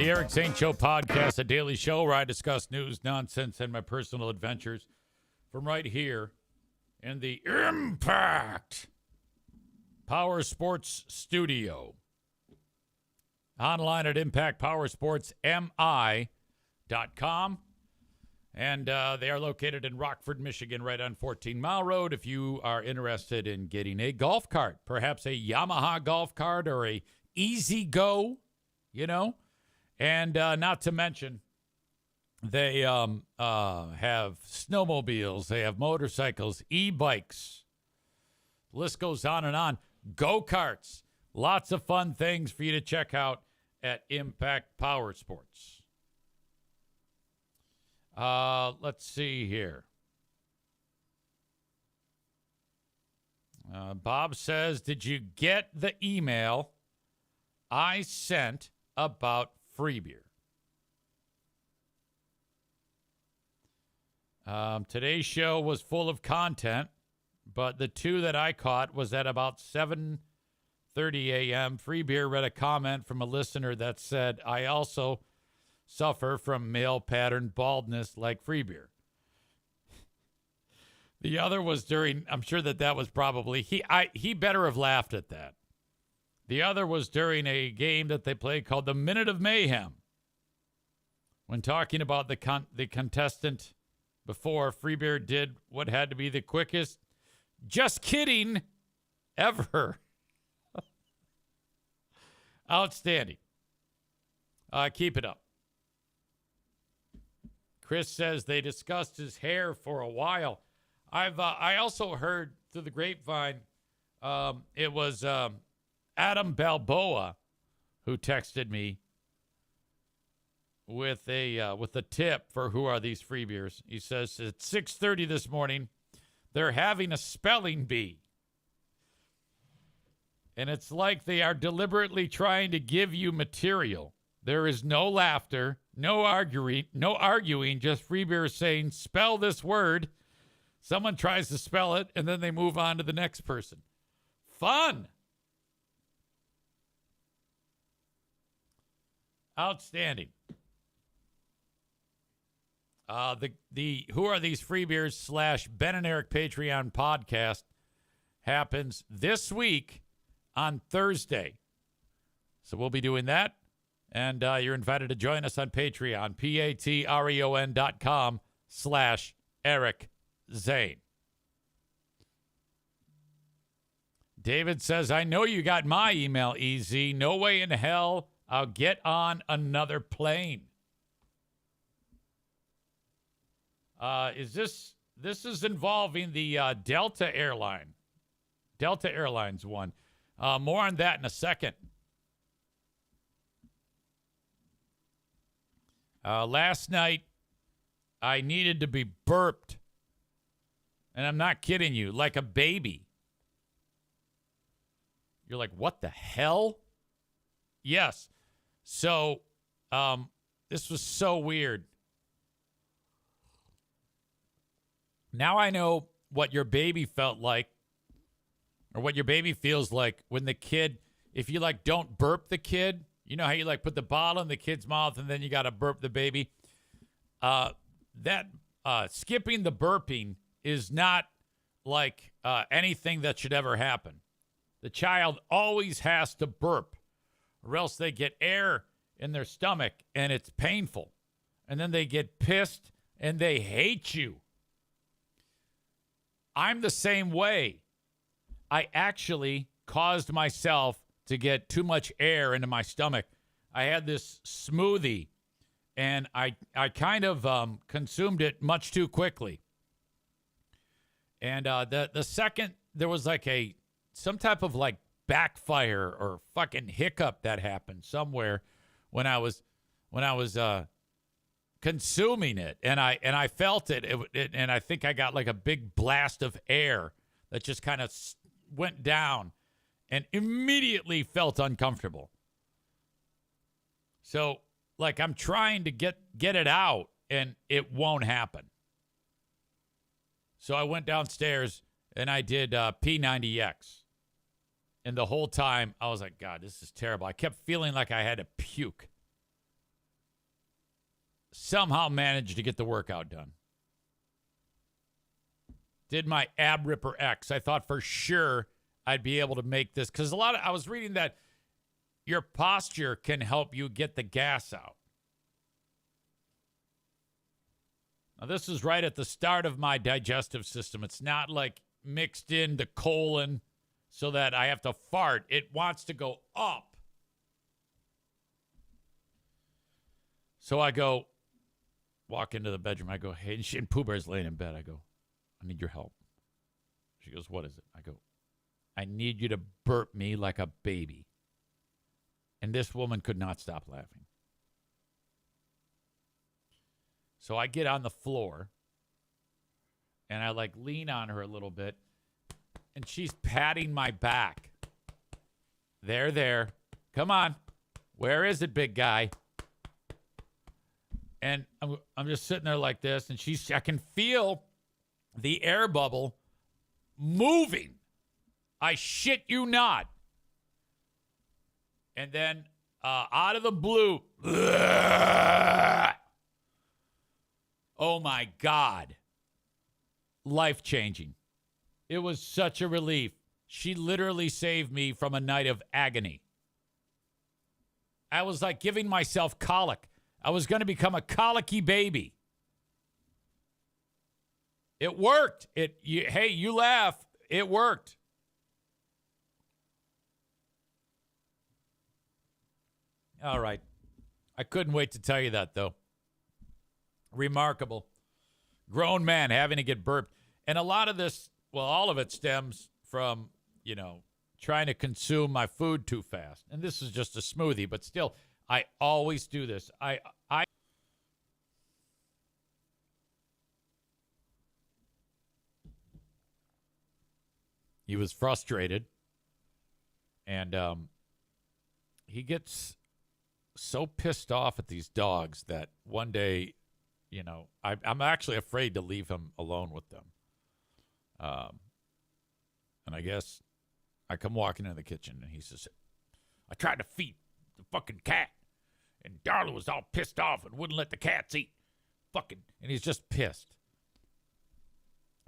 The Eric St. Show podcast, a daily show where I discuss news, nonsense, and my personal adventures from right here in the Impact Power Sports Studio. Online at ImpactPowerSportsMI.com. And they are located in Rockford, Michigan, right on 14 Mile Road. If you are interested in getting a golf cart, perhaps a Yamaha golf cart or a Easy Go, you know. And not to mention, they have snowmobiles, they have motorcycles, e-bikes. The list goes on and on. Go-karts. Lots of fun things for you to check out at Impact Power Sports. Let's see here. Bob says, did you get the email I sent about free beer? Today's show was full of content, but the two that I caught was at about 7:30 a.m. Free Beer read a comment from a listener that said, I also suffer from male pattern baldness like Free Beer. The other was during, I'm sure that was probably, he better have laughed at that. The other was during a game that they played called the Minute of Mayhem. When talking about the contestant before, Free Beer did what had to be the quickest, just kidding, ever. Outstanding. Keep it up. Chris says they discussed his hair for a while. I also heard through the grapevine, it was Adam Balboa who texted me with a tip for who are these free beers. He says at 6:30 this morning, they're having a spelling bee. And it's like they are deliberately trying to give you material. There is no laughter, no arguing, just free beer saying, spell this word. Someone tries to spell it, and then they move on to the next person. Fun. Outstanding. The Who Are These Free Beers / Ben and Eric Patreon podcast happens this week on Thursday. So we'll be doing that. And you're invited to join us on Patreon, patreon.com/Eric Zane. David says, I know you got my email, EZ. No way in hell I'll get on another plane. This is involving the Delta Airlines one. More on that in a second. Last night, I needed to be burped. And I'm not kidding you, like a baby. You're like, what the hell? Yes. So, this was so weird. Now I know what your baby felt like, or what your baby feels like when the kid, if you like don't burp the kid, you know how you like put the bottle in the kid's mouth and then you got to burp the baby? Skipping the burping is not like anything that should ever happen. The child always has to burp, or else they get air in their stomach and it's painful. And then they get pissed and they hate you. I'm the same way. I actually caused myself to get too much air into my stomach. I had this smoothie, and I kind of consumed it much too quickly. And the second there was like some type of like backfire or fucking hiccup that happened somewhere when I was consuming it, and I felt it, and I think I got like a big blast of air that just kind of went down and immediately felt uncomfortable. So like I'm trying to get it out and it won't happen. So I went downstairs and I did P90X. And the whole time I was like, God, this is terrible. I kept feeling like I had to puke. somehow managed to get the workout done. Did my ab ripper X. I thought for sure I'd be able to make this because I was reading that your posture can help you get the gas out. Now, this is right at the start of my digestive system. It's not like mixed in the colon so that I have to fart. It wants to go up. So I go, walk into the bedroom. I go, hey, and Pooh Bear's laying in bed. I go, I need your help. She goes, what is it? I go, I need you to burp me like a baby. And this woman could not stop laughing. So I get on the floor and I lean on her a little bit and she's patting my back. There. Come on. Where is it, big guy? And I'm just sitting there like this and I can feel the air bubble moving. I shit you not. And then out of the blue, oh my God. Life-changing. It was such a relief. She literally saved me from a night of agony. I was like giving myself colic. I was going to become a colicky baby. It worked. Hey, you laugh. It worked. All right. I couldn't wait to tell you that, though. Remarkable. Grown man having to get burped. And a lot of this, well, all of it stems from, trying to consume my food too fast. And this is just a smoothie, but still, I always do this. He was frustrated. And he gets so pissed off at these dogs that one day, I'm actually afraid to leave him alone with them. And I guess I come walking into the kitchen and he says, I tried to feed the fucking cat and Darla was all pissed off and wouldn't let the cats eat. And he's just pissed.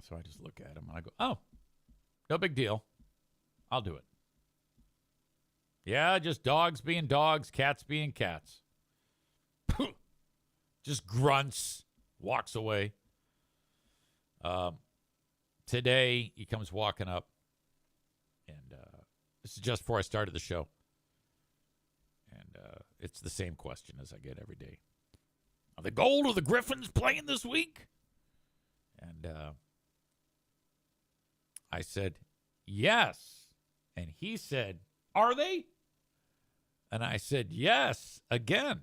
So I just look at him and I go, oh, no big deal. I'll do it. Yeah, just dogs being dogs, cats being cats. Just grunts, walks away. Today, he comes walking up, and this is just before I started the show. And it's the same question as I get every day. Are the Gold or the Griffins playing this week? And I said, yes. And he said, are they? And I said, yes, again.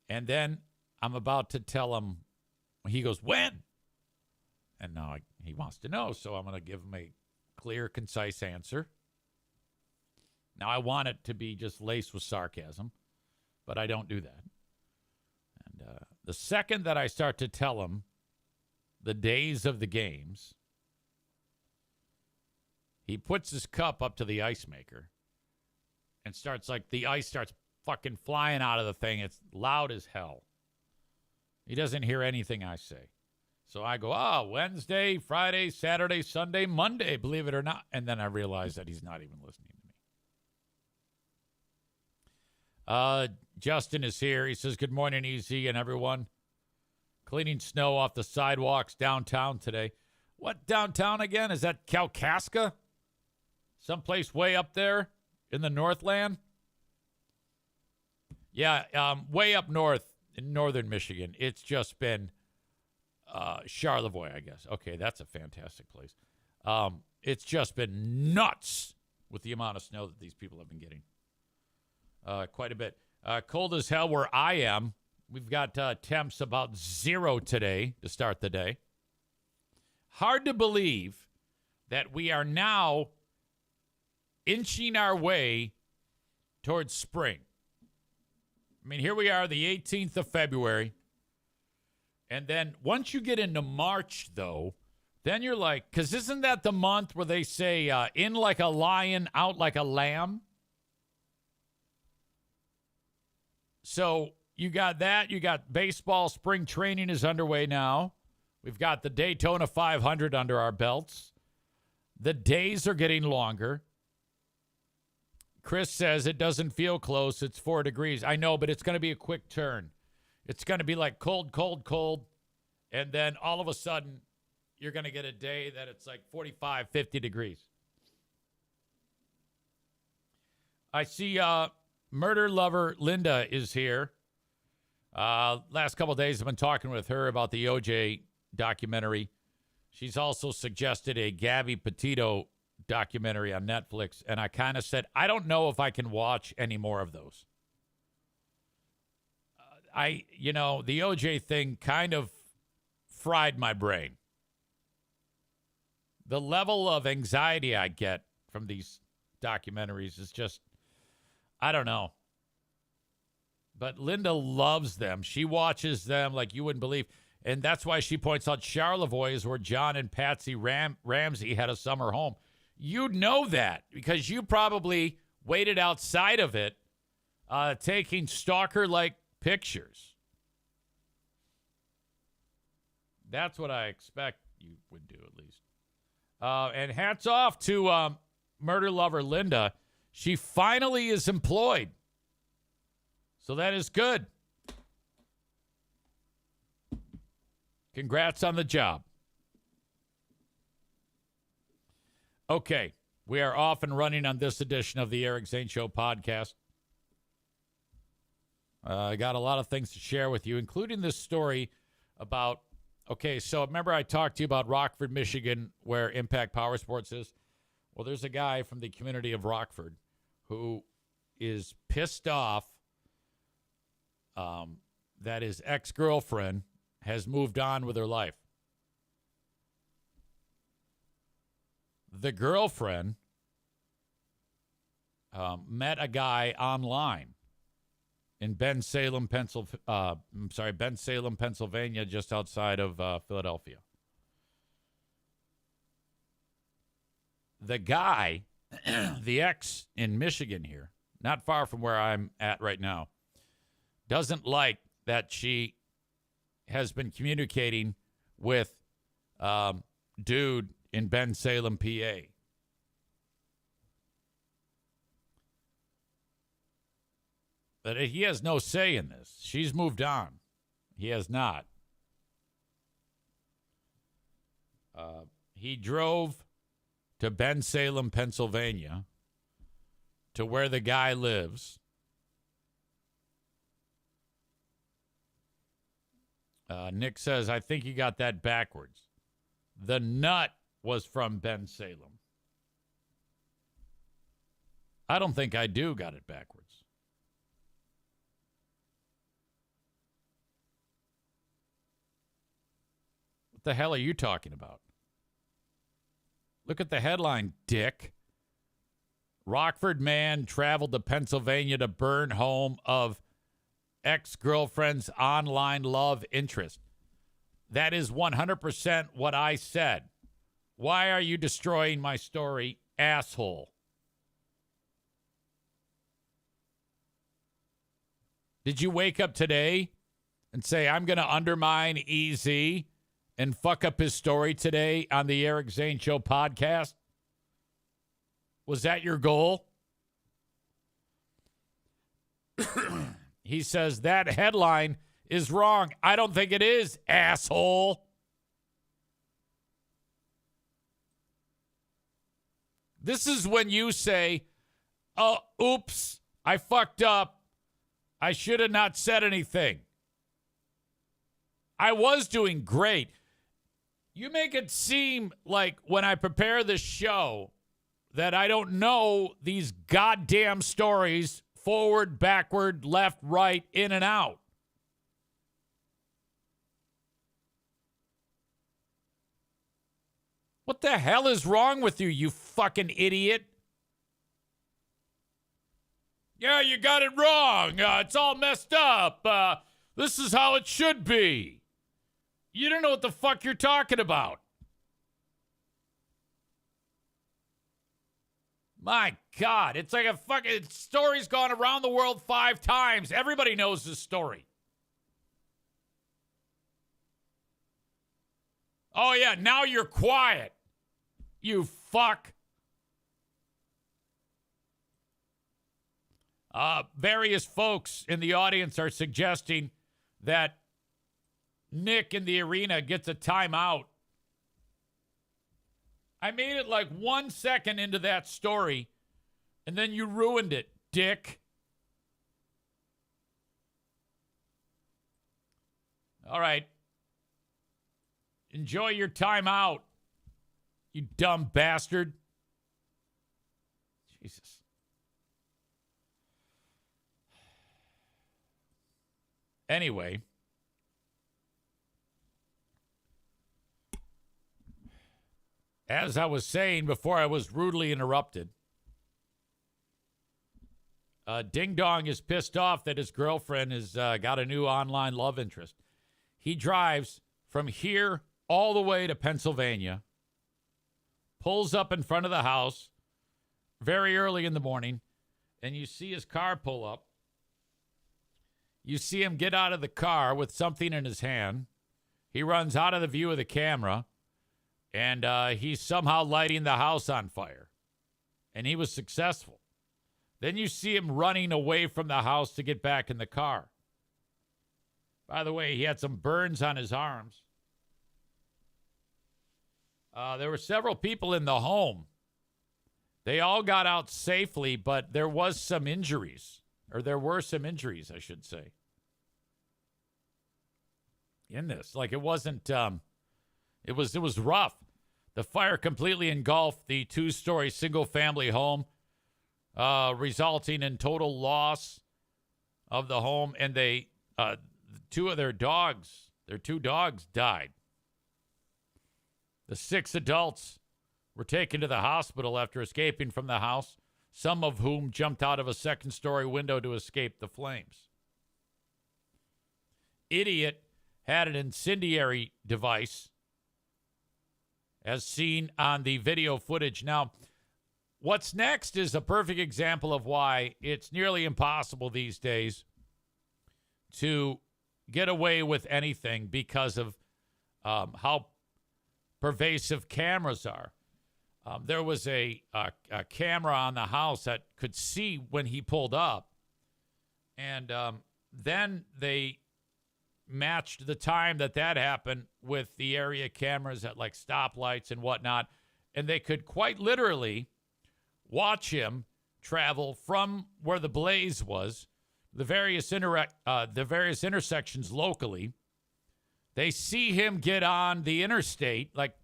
And then I'm about to tell him, he goes, when? And now he wants to know, so I'm going to give him a clear, concise answer. Now, I want it to be just laced with sarcasm, but I don't do that. And the second that I start to tell him the days of the games, he puts his cup up to the ice maker and the ice starts fucking flying out of the thing. It's loud as hell. He doesn't hear anything I say. So I go, Wednesday, Friday, Saturday, Sunday, Monday, believe it or not. And then I realize that he's not even listening to me. Justin is here. He says, good morning, Easy and everyone. Cleaning snow off the sidewalks downtown today. What downtown again? Is that Kalkaska? Someplace way up there in the Northland? Yeah, way up north in northern Michigan. It's just been Charlevoix, I guess. Okay, that's a fantastic place. It's just been nuts with the amount of snow that these people have been getting. Quite a bit. Cold as hell where I am. We've got temps about 0 today to start the day. Hard to believe that we are now inching our way towards spring. I mean, here we are, the 18th of February. And then once you get into March, though, then you're like, because isn't that the month where they say in like a lion, out like a lamb? So you got that. You got baseball spring training is underway now. We've got the Daytona 500 under our belts. The days are getting longer. Chris says it doesn't feel close. It's 4 degrees. I know, but it's going to be a quick turn. It's going to be like cold, cold, cold. And then all of a sudden, you're going to get a day that it's like 45, 50 degrees. I see murder lover Linda is here. Last couple of days, I've been talking with her about the OJ documentary. She's also suggested a Gabby Petito documentary on Netflix, and I kind of said, I don't know if I can watch any more of those. The OJ thing kind of fried my brain. The level of anxiety I get from these documentaries is just, I don't know. But Linda loves them. She watches them like you wouldn't believe. And that's why she points out Charlevoix is where John and Patsy Ramsey had a summer home. You'd know that because you probably waited outside of it taking stalker-like pictures. That's what I expect you would do, at least. And hats off to murder lover Linda. She finally is employed. So that is good. Congrats on the job. Okay, we are off and running on this edition of the Eric Zane Show podcast. I got a lot of things to share with you, including this story about, okay, so remember I talked to you about Rockford, Michigan, where Impact Power Sports is? Well, there's a guy from the community of Rockford who is pissed off that his ex-girlfriend has moved on with her life. The girlfriend met a guy online in Bensalem, Pennsylvania, just outside of Philadelphia. The guy, the ex in Michigan here, not far from where I'm at right now, doesn't like that she has been communicating with dude in Bensalem, PA. But he has no say in this. She's moved on. He has not. He drove to Bensalem, Pennsylvania, to where the guy lives. Nick says, I think you got that backwards. The nut was from Bensalem. I don't think I do got it backwards. What the hell are you talking about? Look at the headline, dick. Rockford man traveled to Pennsylvania to burn home of ex-girlfriend's online love interest. That is 100% what I said. Why are you destroying my story, asshole? Did you wake up today and say, I'm going to undermine EZ and fuck up his story today on the Eric Zane Show podcast? Was that your goal? He says that headline is wrong. I don't think it is, asshole. This is when you say, oh, oops, I fucked up. I should have not said anything. I was doing great. You make it seem like when I prepare this show that I don't know these goddamn stories forward, backward, left, right, in and out. What the hell is wrong with you, you fucking idiot? Yeah, you got it wrong. It's all messed up. This is how it should be. You don't know what the fuck you're talking about. My God, it's like a fucking story's gone around the world 5 times. Everybody knows this story. Oh, yeah, now you're quiet. You fuck. Various folks in the audience are suggesting that Nick in the arena gets a timeout. I made it like 1 second into that story, and then you ruined it, dick. All right. Enjoy your timeout, you dumb bastard. Jesus. Anyway, as I was saying before I was rudely interrupted, Ding Dong is pissed off that his girlfriend has got a new online love interest. He drives from here all the way to Pennsylvania, pulls up in front of the house very early in the morning, and you see his car pull up. You see him get out of the car with something in his hand. He runs out of the view of the camera, and he's somehow lighting the house on fire. And he was successful. Then you see him running away from the house to get back in the car. By the way, he had some burns on his arms. There were several people in the home. They all got out safely, but there were some injuries, I should say, in this. Like, it wasn't, it was rough. The fire completely engulfed the 2-story single-family home, resulting in total loss of the home, and two of their two dogs died. The 6 adults were taken to the hospital after escaping from the house, some of whom jumped out of a second-story window to escape the flames. Idiot had an incendiary device, as seen on the video footage. Now, what's next is a perfect example of why it's nearly impossible these days to get away with anything because of how pervasive cameras are. There was a camera on the house that could see when he pulled up. And then they matched the time that happened with the area cameras at like stoplights and whatnot. And they could quite literally watch him travel from where the blaze was, the various intersections locally. They see him get on the interstate, like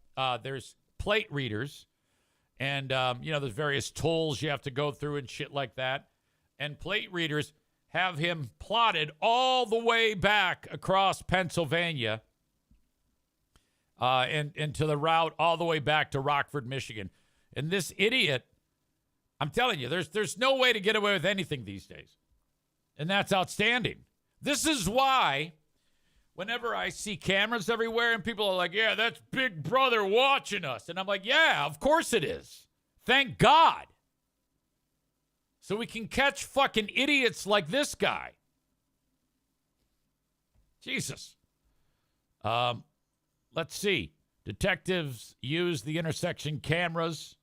there's plate readers. And, there's various tolls you have to go through and shit like that. And plate readers have him plotted all the way back across Pennsylvania and to the route all the way back to Rockford, Michigan. And this idiot, I'm telling you, there's no way to get away with anything these days. And that's outstanding. This is why whenever I see cameras everywhere and people are like, yeah, that's Big Brother watching us. And I'm like, yeah, of course it is. Thank God. So we can catch fucking idiots like this guy. Jesus. Let's see. Detectives used the intersection cameras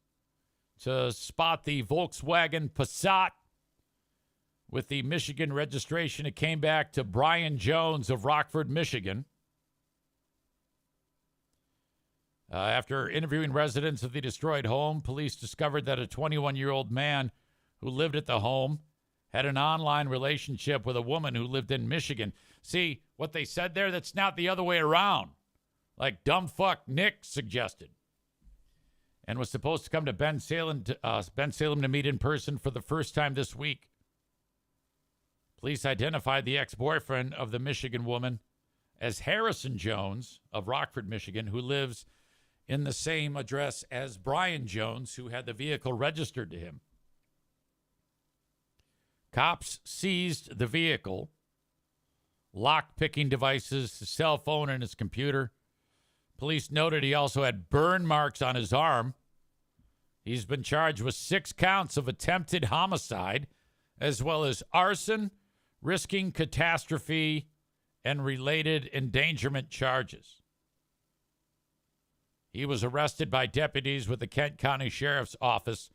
to spot the Volkswagen Passat with the Michigan registration. It came back to Brian Jones of Rockford, Michigan. After interviewing residents of the destroyed home, police discovered that a 21-year-old man who lived at the home had an online relationship with a woman who lived in Michigan. See, what they said there, that's not the other way around, like dumb fuck Nick suggested. And was supposed to come to Ben Salem to meet in person for the first time this week. Police identified the ex-boyfriend of the Michigan woman as Harrison Jones of Rockford, Michigan, who lives in the same address as Brian Jones, who had the vehicle registered to him. Cops seized the vehicle, lock-picking devices, his cell phone, and his computer. Police noted he also had burn marks on his arm. He's been charged with 6 counts of attempted homicide, as well as arson, risking catastrophe, and related endangerment charges. He was arrested by deputies with the Kent County Sheriff's Office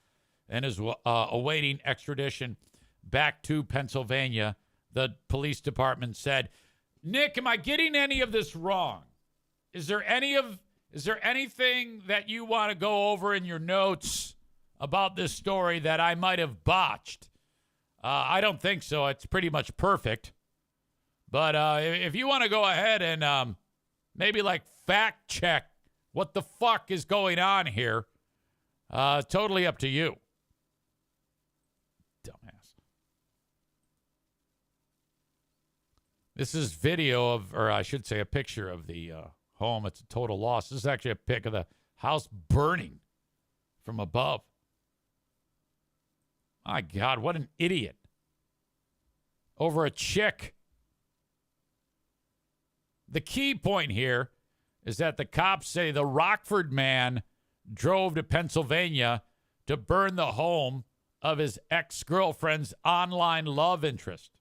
and is awaiting extradition back to Pennsylvania, the police department said. Nick, am I getting any of this wrong? Is there anything that you want to go over in your notes about this story that I might have botched? I don't think so. It's pretty much perfect. But if you want to go ahead and maybe like fact check what the fuck is going on here, totally up to you. Dumbass. This is video of, or I should say a picture of the home. It's a total loss. This is actually a pic of the house burning from above. My God, what an idiot. Over a chick. The key point here is that the cops say the Rockford man drove to Pennsylvania to burn the home of his ex-girlfriend's online love interest.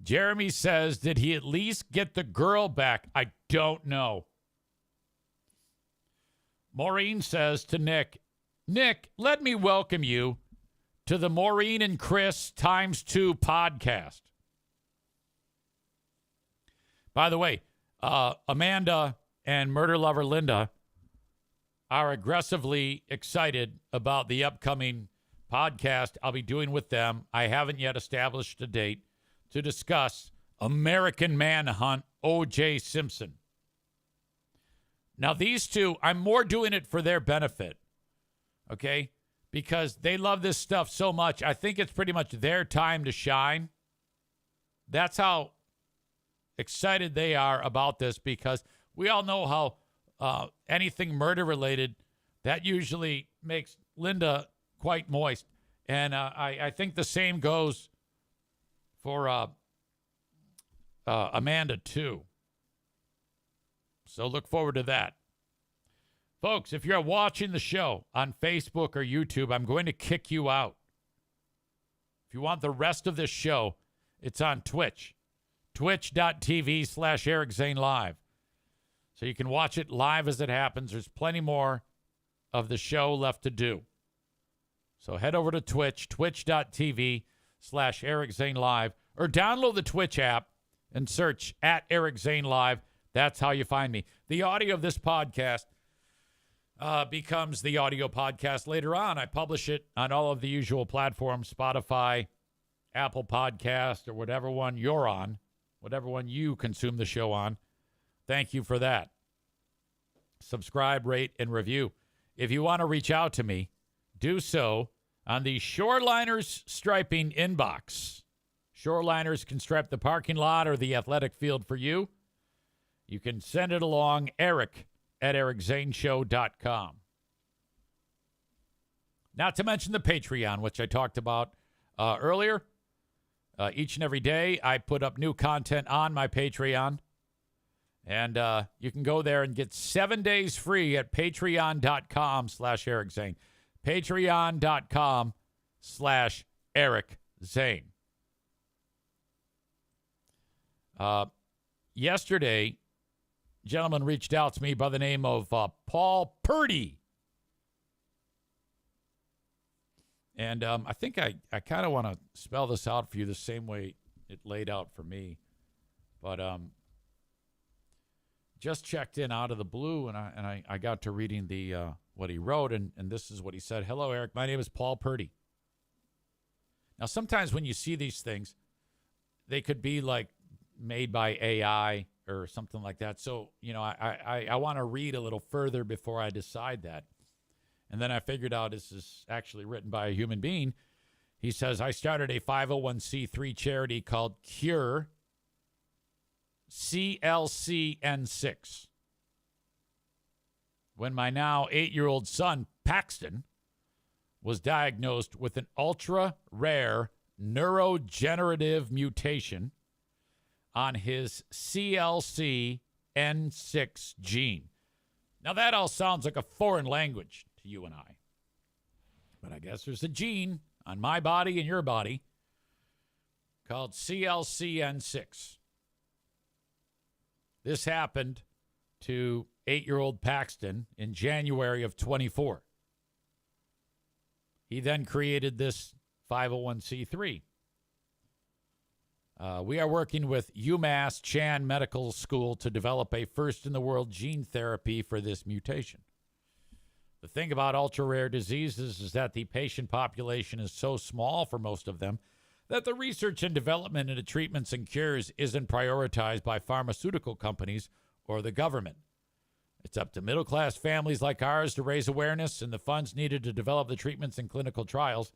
Jeremy says, did he at least get the girl back? I don't know. Maureen says to Nick, Nick, let me welcome you to the Maureen and Chris ×2 podcast. By the way, Amanda and murder lover Linda are aggressively excited about the upcoming podcast I'll be doing with them. I haven't yet established a date to discuss American Manhunt, O.J. Simpson. Now, these two, I'm more doing it for their benefit, okay? Because they love this stuff so much. I think it's pretty much their time to shine. That's how excited they are about this, because we all know how anything murder-related, that usually makes Linda quite moist. And I think the same goes for Amanda, too. So look forward to that. Folks, if you're watching the show on Facebook or YouTube, I'm going to kick you out. If you want the rest of this show, it's on Twitch. Twitch.tv/Eric Zane Live. So you can watch it live as it happens. There's plenty more of the show left to do. So head over to Twitch, twitch.tv/Eric Zane Live, or download the Twitch app and search at Eric Zane Live. That's how you find me. The audio of this podcast becomes the audio podcast later on. I publish it on all of the usual platforms, Spotify, Apple Podcast, or whatever one you're on, whatever one you consume the show on. Thank you for that. Subscribe, rate, and review. If you want to reach out to me, do so on the Shoreliners Striping inbox. Shoreliners can stripe the parking lot or the athletic field for you. You can send it along, eric@ericzaneshow.com. Not to mention the Patreon, which I talked about earlier. Each and every day, I put up new content on my Patreon. And you can go there and get 7 days free at patreon.com/Eric Zane. Patreon.com/Eric Zane. Yesterday, a gentleman reached out to me by the name of Paul Purdy. And I think I kind of want to spell this out for you the same way it laid out for me. But just checked in out of the blue, and I got to reading the what he wrote, and this is what he said. Hello, Eric. My name is Paul Purdy. Now, sometimes when you see these things, they could be like made by AI or something like that. So, you know, I want to read a little further before I decide that. And then I figured out this is actually written by a human being. He says, I started a 501c3 charity called Cure CLCN6. When my now 8-year-old son, Paxton, was diagnosed with an ultra-rare neurodegenerative mutation on his CLCN6 gene. Now, that all sounds like a foreign language to you and I. But I guess there's a gene on my body and your body called CLCN6. This happened to 8-year-old Paxton in January of 24. He then created this 501c3. We are working with UMass Chan Medical School to develop a first-in-the-world gene therapy for this mutation. The thing about ultra-rare diseases is that the patient population is so small for most of them that the research and development into treatments and cures isn't prioritized by pharmaceutical companies or the government. It's up to middle-class families like ours to raise awareness and the funds needed to develop the treatments and clinical trials.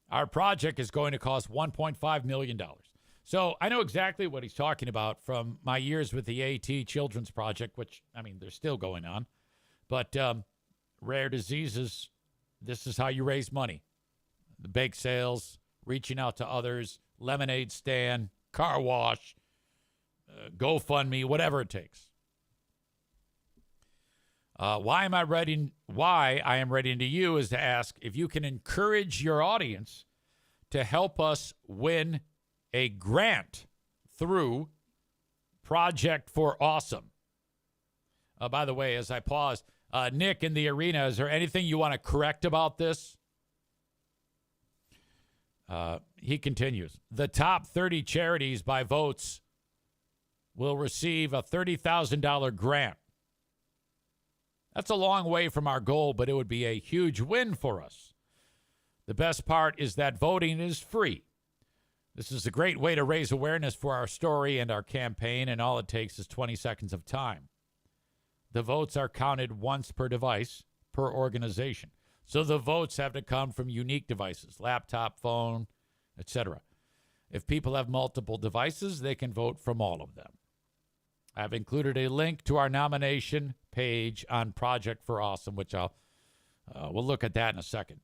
Our project is going to cost $1.5 million. So I know exactly what he's talking about from my years with the AT Children's Project, which, I mean, they're still going on. But rare diseases, this is how you raise money. The bake sales, reaching out to others, lemonade stand, car wash, GoFundMe, whatever it takes. Why I am writing to you is to ask if you can encourage your audience to help us win a grant through Project for Awesome. By the way, as I pause, Nick in the arena, is there anything you want to correct about this? He continues. The top 30 charities by votes will receive a $30,000 grant. That's a long way from our goal, but it would be a huge win for us. The best part is that voting is free. This is a great way to raise awareness for our story and our campaign, and all it takes is 20 seconds of time. The votes are counted once per device, per organization. So the votes have to come from unique devices, laptop, phone, etc. If people have multiple devices, they can vote from all of them. I've included a link to our nomination page on Project for Awesome, which we'll look at that in a second,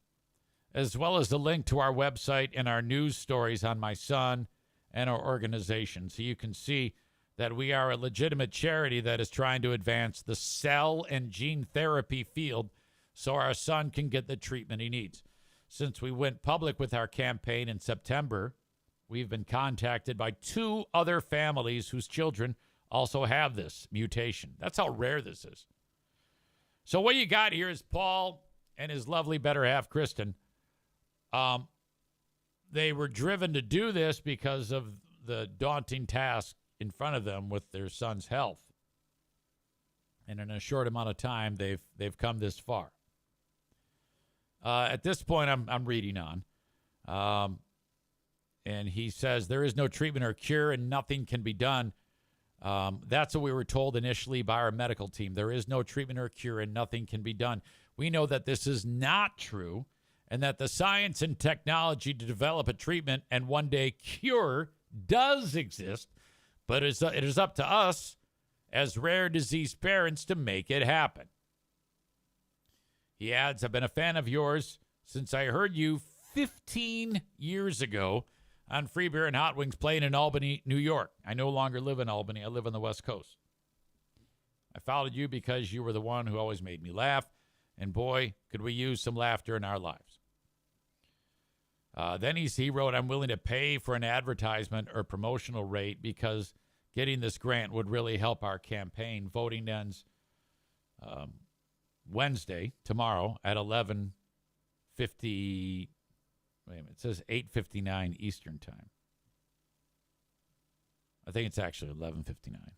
as well as the link to our website and our news stories on my son and our organization. So you can see that we are a legitimate charity that is trying to advance the cell and gene therapy field so our son can get the treatment he needs. Since we went public with our campaign in September, we've been contacted by 2 other families whose children also have this mutation. That's how rare this is. So what you got here is Paul and his lovely better half, Kristen. They were driven to do this because of the daunting task in front of them with their son's health. And in a short amount of time, they've come this far. At this point, I'm reading on. And he says, there is no treatment or cure and nothing can be done. That's what we were told initially by our medical team. There is no treatment or cure and nothing can be done. We know that this is not true and that the science and technology to develop a treatment and one day cure does exist, but it is up to us as rare disease parents to make it happen. He adds, I've been a fan of yours since I heard you 15 years ago on Free Beer and Hot Wings playing in Albany, New York. I no longer live in Albany. I live on the West Coast. I followed you because you were the one who always made me laugh, and boy, could we use some laughter in our lives. Then he wrote, I'm willing to pay for an advertisement or promotional rate because getting this grant would really help our campaign. Voting ends Wednesday, tomorrow, at 11:50. Wait a minute. It says 8:59 Eastern time. I think it's actually 11:59.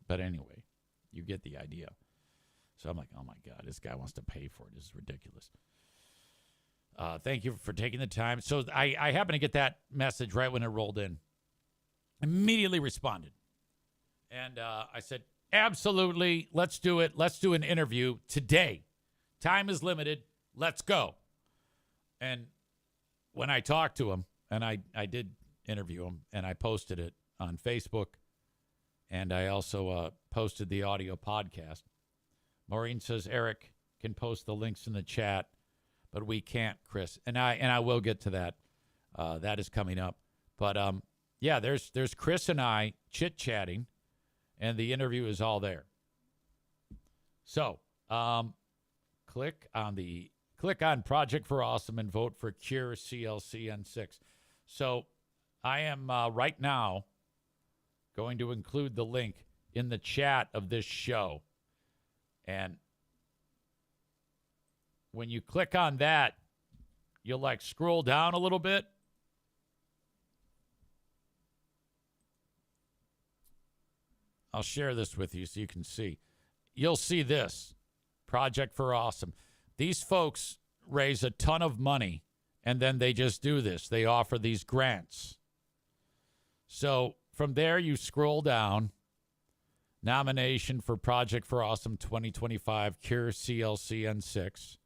But anyway, you get the idea. So I'm like, oh, my God, this guy wants to pay for it. This is ridiculous. Thank you for taking the time. So I happened to get that message right when it rolled in. Immediately responded. And I said, absolutely, let's do it. Let's do an interview today. Time is limited. Let's go. And when I talked to him, and I did interview him, and I posted it on Facebook, and I also posted the audio podcast. Maureen says Eric can post the links in the chat, but we can't, Chris. And I will get to that. That is coming up. But yeah, there's Chris and I chit-chatting, and the interview is all there. So click on Project for Awesome and vote for Cure CLCN6. So I am right now going to include the link in the chat of this show. And when you click on that, you'll like scroll down a little bit. I'll share this with you so you can see. You'll see this, Project for Awesome. These folks raise a ton of money, and then they just do this. They offer these grants. So from there, you scroll down. Nomination for Project for Awesome 2025 Cure CLCN6.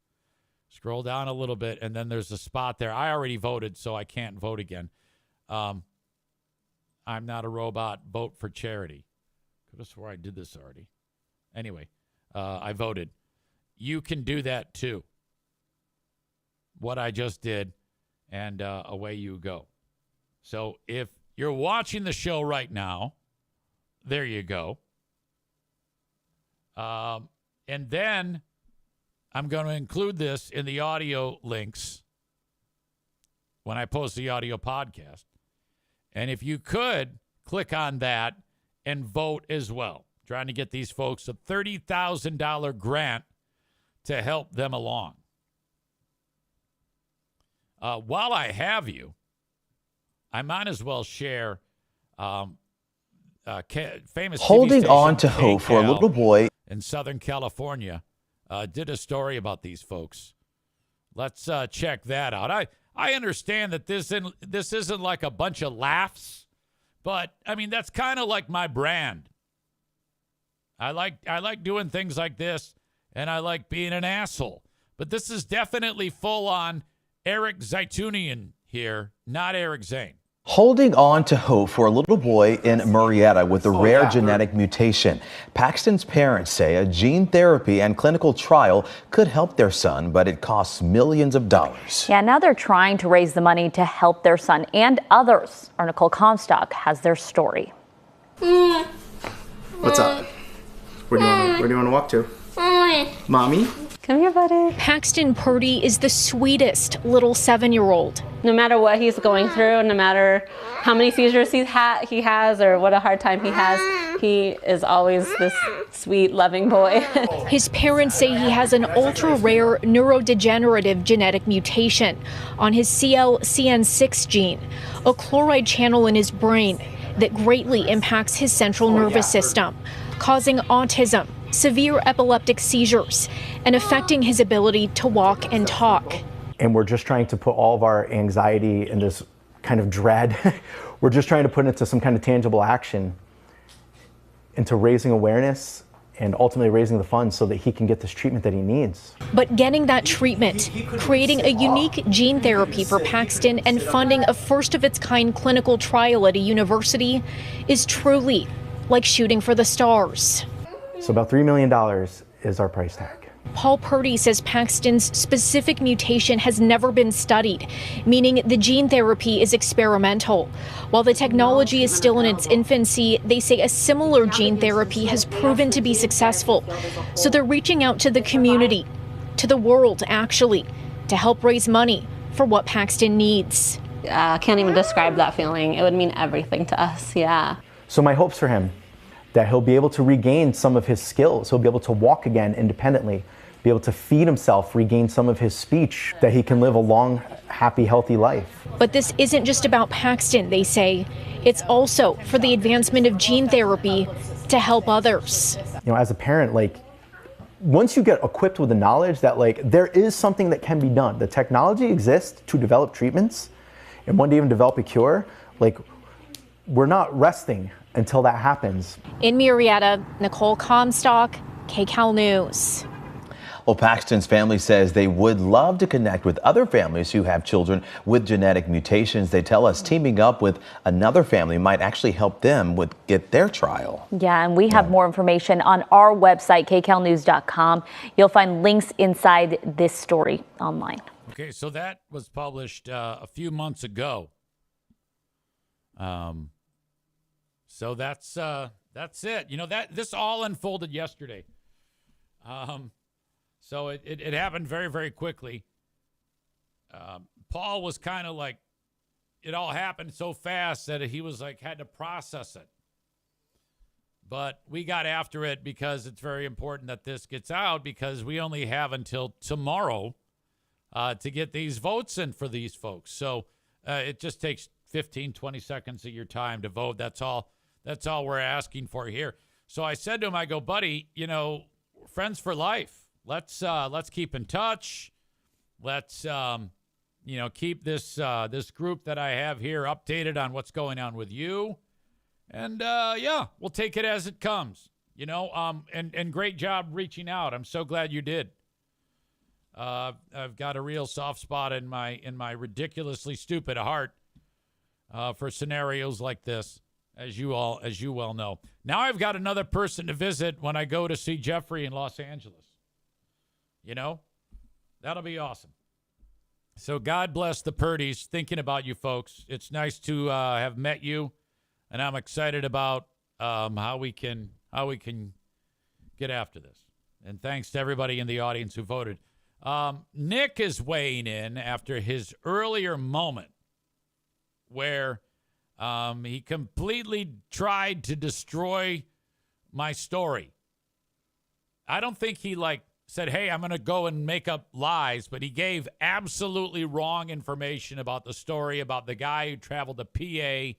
Scroll down a little bit, and then there's a spot there. I already voted, so I can't vote again. I'm not a robot. Vote for charity. Could have swore I did this already. Anyway, I voted. You can do that too. What I just did, and away you go. So if you're watching the show right now, there you go. And then I'm going to include this in the audio links when I post the audio podcast. And if you could, click on that and vote as well. Trying to get these folks a $30,000 grant to help them along. While I have you, I might as well share famous Holding TV on to station, hope for a little boy in Southern California did a story about these folks. Let's check that out. I understand that this isn't like a bunch of laughs, but I mean that's kind of like my brand. I like doing things like this, and I like being an asshole. But this is definitely full on Eric Zaitunian here, not Eric Zane. Holding on to hope for a little boy in Murrieta with a rare genetic mutation. Paxton's parents say a gene therapy and clinical trial could help their son, but it costs millions of dollars. Yeah, now they're trying to raise the money to help their son and others. Our Nicole Comstock has their story. What's up? Where do you want to walk to? Mommy? Come here, buddy. Paxton Purdy is the sweetest little 7-year-old. No matter what he's going through, no matter how many seizures he has or what a hard time he has, he is always this sweet, loving boy. His parents say he has an ultra-rare neurodegenerative genetic mutation on his CLCN6 gene, a chloride channel in his brain that greatly impacts his central nervous system, causing autism, severe epileptic seizures, and affecting his ability to walk and talk. And we're just trying to put all of our anxiety and this kind of dread, we're just trying to put it into some kind of tangible action, into raising awareness and ultimately raising the funds so that he can get this treatment that he needs. But getting that treatment, creating a unique gene therapy for Paxton, and funding a first-of-its-kind clinical trial at a university is truly like shooting for the stars. So about $3 million is our price tag. Paul Purdy says Paxton's specific mutation has never been studied, meaning the gene therapy is experimental. While the technology is still in its infancy, they say a similar gene therapy has proven to be successful. So they're reaching out to the community, to the world actually, to help raise money for what Paxton needs. I can't even describe that feeling. It would mean everything to us, yeah. So my hopes for him, that he'll be able to regain some of his skills. He'll be able to walk again independently, be able to feed himself, regain some of his speech, that he can live a long, happy, healthy life. But this isn't just about Paxton, they say. It's also for the advancement of gene therapy to help others. You know, as a parent, like, once you get equipped with the knowledge that, like, there is something that can be done, the technology exists to develop treatments and one day even develop a cure, like, we're not resting until that happens. In Murrieta, Nicole Comstock, KCAL News. Well, Paxton's family says they would love to connect with other families who have children with genetic mutations. They tell us teaming up with another family might actually help them get their trial. Yeah, and we have more information on our website, kcalnews.com. You'll find links inside this story online. Okay, so that was published a few months ago. So that's it. You know, this all unfolded yesterday. So it happened very, very quickly. Paul was kind of like, it all happened so fast that he was like, had to process it. But we got after it because it's very important that this gets out, because we only have until tomorrow to get these votes in for these folks. So it just takes 15, 20 seconds of your time to vote. That's all we're asking for here. So I said to him, I go, buddy, friends for life. Let's keep in touch. Let's keep this group that I have here updated on what's going on with you. And we'll take it as it comes. And great job reaching out. I'm so glad you did. I've got a real soft spot in my ridiculously stupid heart for scenarios like this, as you well know. Now I've got another person to visit when I go to see Jeffrey in Los Angeles. That'll be awesome. So God bless the Purdy's. Thinking about you folks. It's nice to have met you, and I'm excited about how we can get after this. And thanks to everybody in the audience who voted. Nick is weighing in after his earlier moment where he completely tried to destroy my story. I don't think he said, hey, I'm going to go and make up lies, but he gave absolutely wrong information about the story about the guy who traveled to PA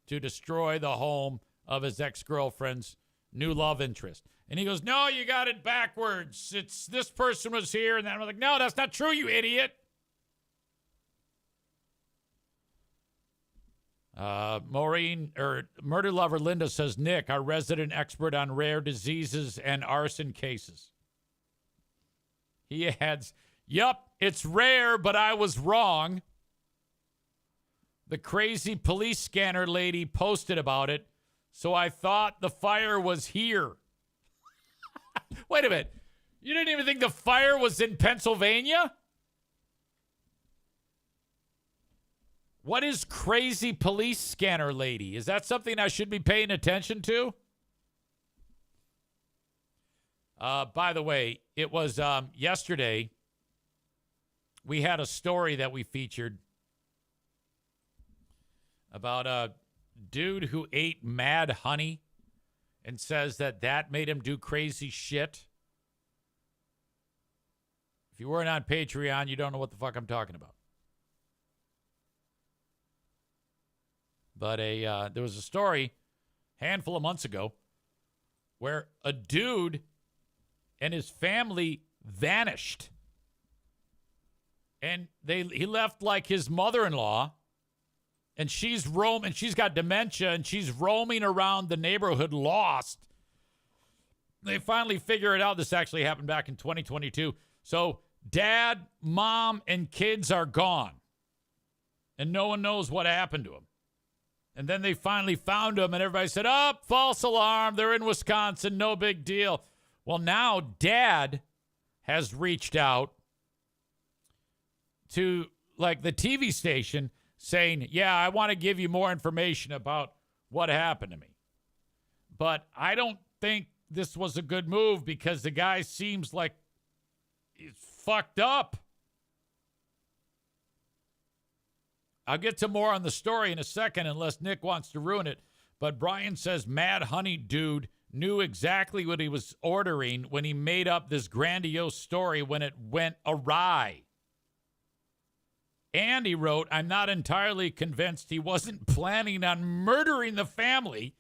to destroy the home of his ex-girlfriend's new love interest. And he goes, no, you got it backwards. It's this person was here. And then I'm like, no, that's not true, you idiot. Maureen, or Murder Lover Linda says, Nick, our resident expert on rare diseases and arson cases. He adds, yup, it's rare, but I was wrong. The crazy police scanner lady posted about it, so I thought the fire was here. Wait a minute. You didn't even think the fire was in Pennsylvania? What is crazy police scanner lady? Is that something I should be paying attention to? By the way, it was yesterday. We had a story that we featured about a dude who ate mad honey and says that made him do crazy shit. If you weren't on Patreon, you don't know what the fuck I'm talking about. But there was a story a handful of months ago where a dude and his family vanished. And he left his mother-in-law, and she's got dementia, and she's roaming around the neighborhood lost. They finally figure it out. This actually happened back in 2022. So dad, mom, and kids are gone. And no one knows what happened to them. And then they finally found him, and everybody said, false alarm. They're in Wisconsin. No big deal. Well, now dad has reached out to the TV station saying, yeah, I want to give you more information about what happened to me. But I don't think this was a good move because the guy seems like he's fucked up. I'll get to more on the story in a second unless Nick wants to ruin it. But Brian says Mad Honey Dude knew exactly what he was ordering when he made up this grandiose story when it went awry. And he wrote, I'm not entirely convinced he wasn't planning on murdering the family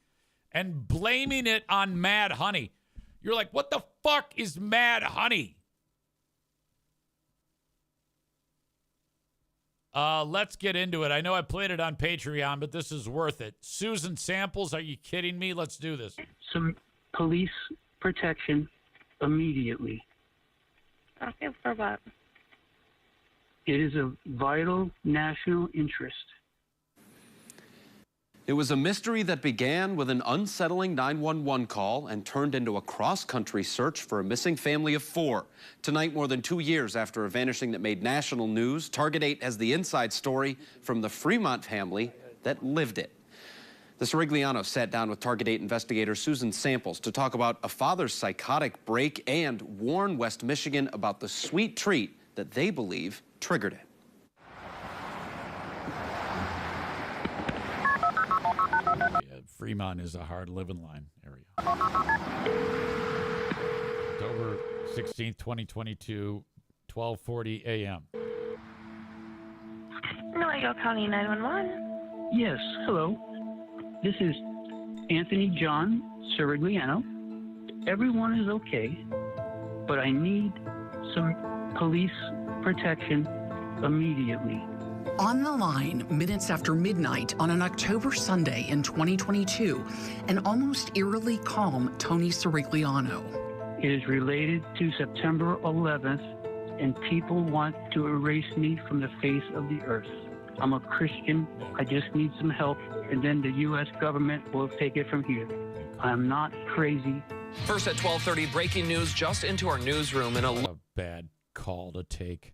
and blaming it on Mad Honey. You're like, what the fuck is Mad Honey? Let's get into it. I know I played it on Patreon, but this is worth it. Susan Samples, are you kidding me? Let's do this. Some police protection immediately. Okay, for what? It is a vital national interest. It was a mystery that began with an unsettling 911 call and turned into a cross-country search for a missing family of 4. Tonight, more than 2 years after a vanishing that made national news, Target 8 has the inside story from the Fremont family that lived it. The Soriglianos sat down with Target 8 investigator Susan Samples to talk about a father's psychotic break and warn West Michigan about the sweet treat that they believe triggered it. Yeah, Fremont is a hard living line area. October 16th, 2022, 12:40 a.m. Nuevo County 911. Yes, hello. This is Anthony John Sirigliano. Everyone is okay, but I need some police protection immediately. On the line, minutes after midnight on an October Sunday in 2022, an almost eerily calm Tony Sirigliano. It is related to September 11th, and people want to erase me from the face of the earth. I'm a Christian. I just need some help, and then the U.S. government will take it from here. I'm not crazy. First at 12:30, breaking news just into our newsroom. What a bad call to take.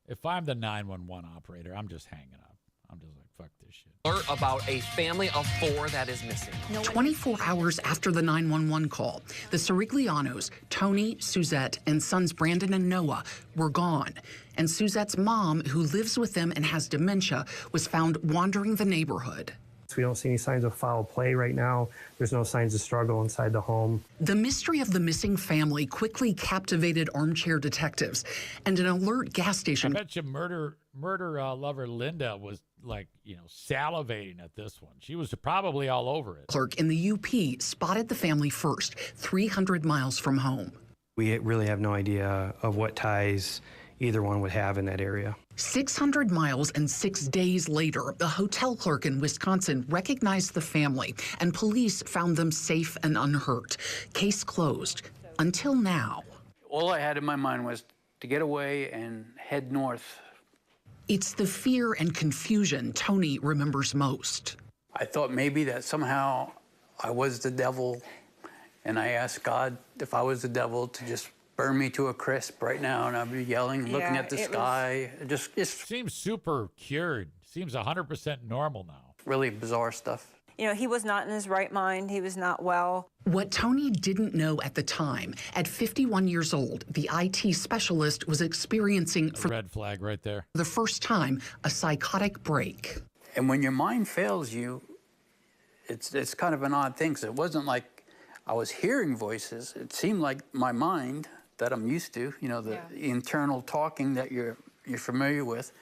If I'm the 911 operator, I'm just hanging up. I'm just like, fuck this shit. Alert about a family of 4 that is missing. 24 hours after the 911 call, the Siriglianos, Tony, Suzette, and sons Brandon and Noah were gone. And Suzette's mom, who lives with them and has dementia, was found wandering the neighborhood. We don't see any signs of foul play right now. There's no signs of struggle inside the home. The mystery of the missing family quickly captivated armchair detectives, and an alert gas station. I bet you murder lover Linda was like, salivating at this one. She was probably all over it. Clerk in the UP spotted the family first, 300 miles from home. We really have no idea of what ties either one would have in that area. 600 miles and 6 days later, the hotel clerk in Wisconsin recognized the family, and police found them safe and unhurt. Case closed. Until now. All I had in my mind was to get away and head north. It's the fear and confusion Tony remembers most. I thought maybe that somehow I was the devil, and I asked God if I was the devil to just burn me to a crisp right now, and I'd be yelling, looking at the sky. It seems super cured. Seems 100% normal now. Really bizarre stuff. He was not in his right mind. He was not well. What Tony didn't know at the time, at 51 years old, the IT specialist was experiencing, for red flag right there, the first time, a psychotic break. And when your mind fails you, it's kind of an odd thing, because it wasn't like I was hearing voices. It seemed like my mind that I'm used to, the internal talking that you're familiar with,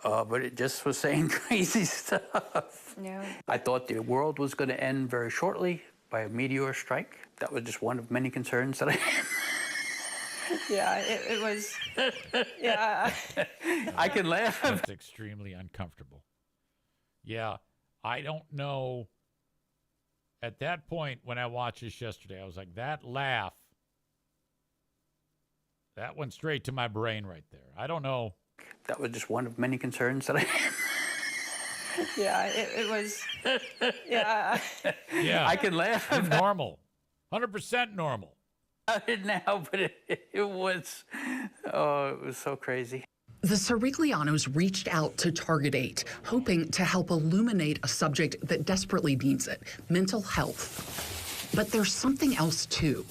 but it just was saying crazy stuff. Yeah. I thought the world was going to end very shortly by a meteor strike. That was just one of many concerns that I had. Yeah, it was, yeah. I can laugh. That's extremely uncomfortable. Yeah, I don't know. At that point, when I watched this yesterday, I was like, that laugh, that went straight to my brain right there. I don't know. That was just one of many concerns that I had. Yeah, it was, yeah. Yeah. I can laugh. It's normal. 100% normal. It now, but it was so crazy. The Siriglianos reached out to Target 8, hoping to help illuminate a subject that desperately needs it, mental health. But there's something else, too.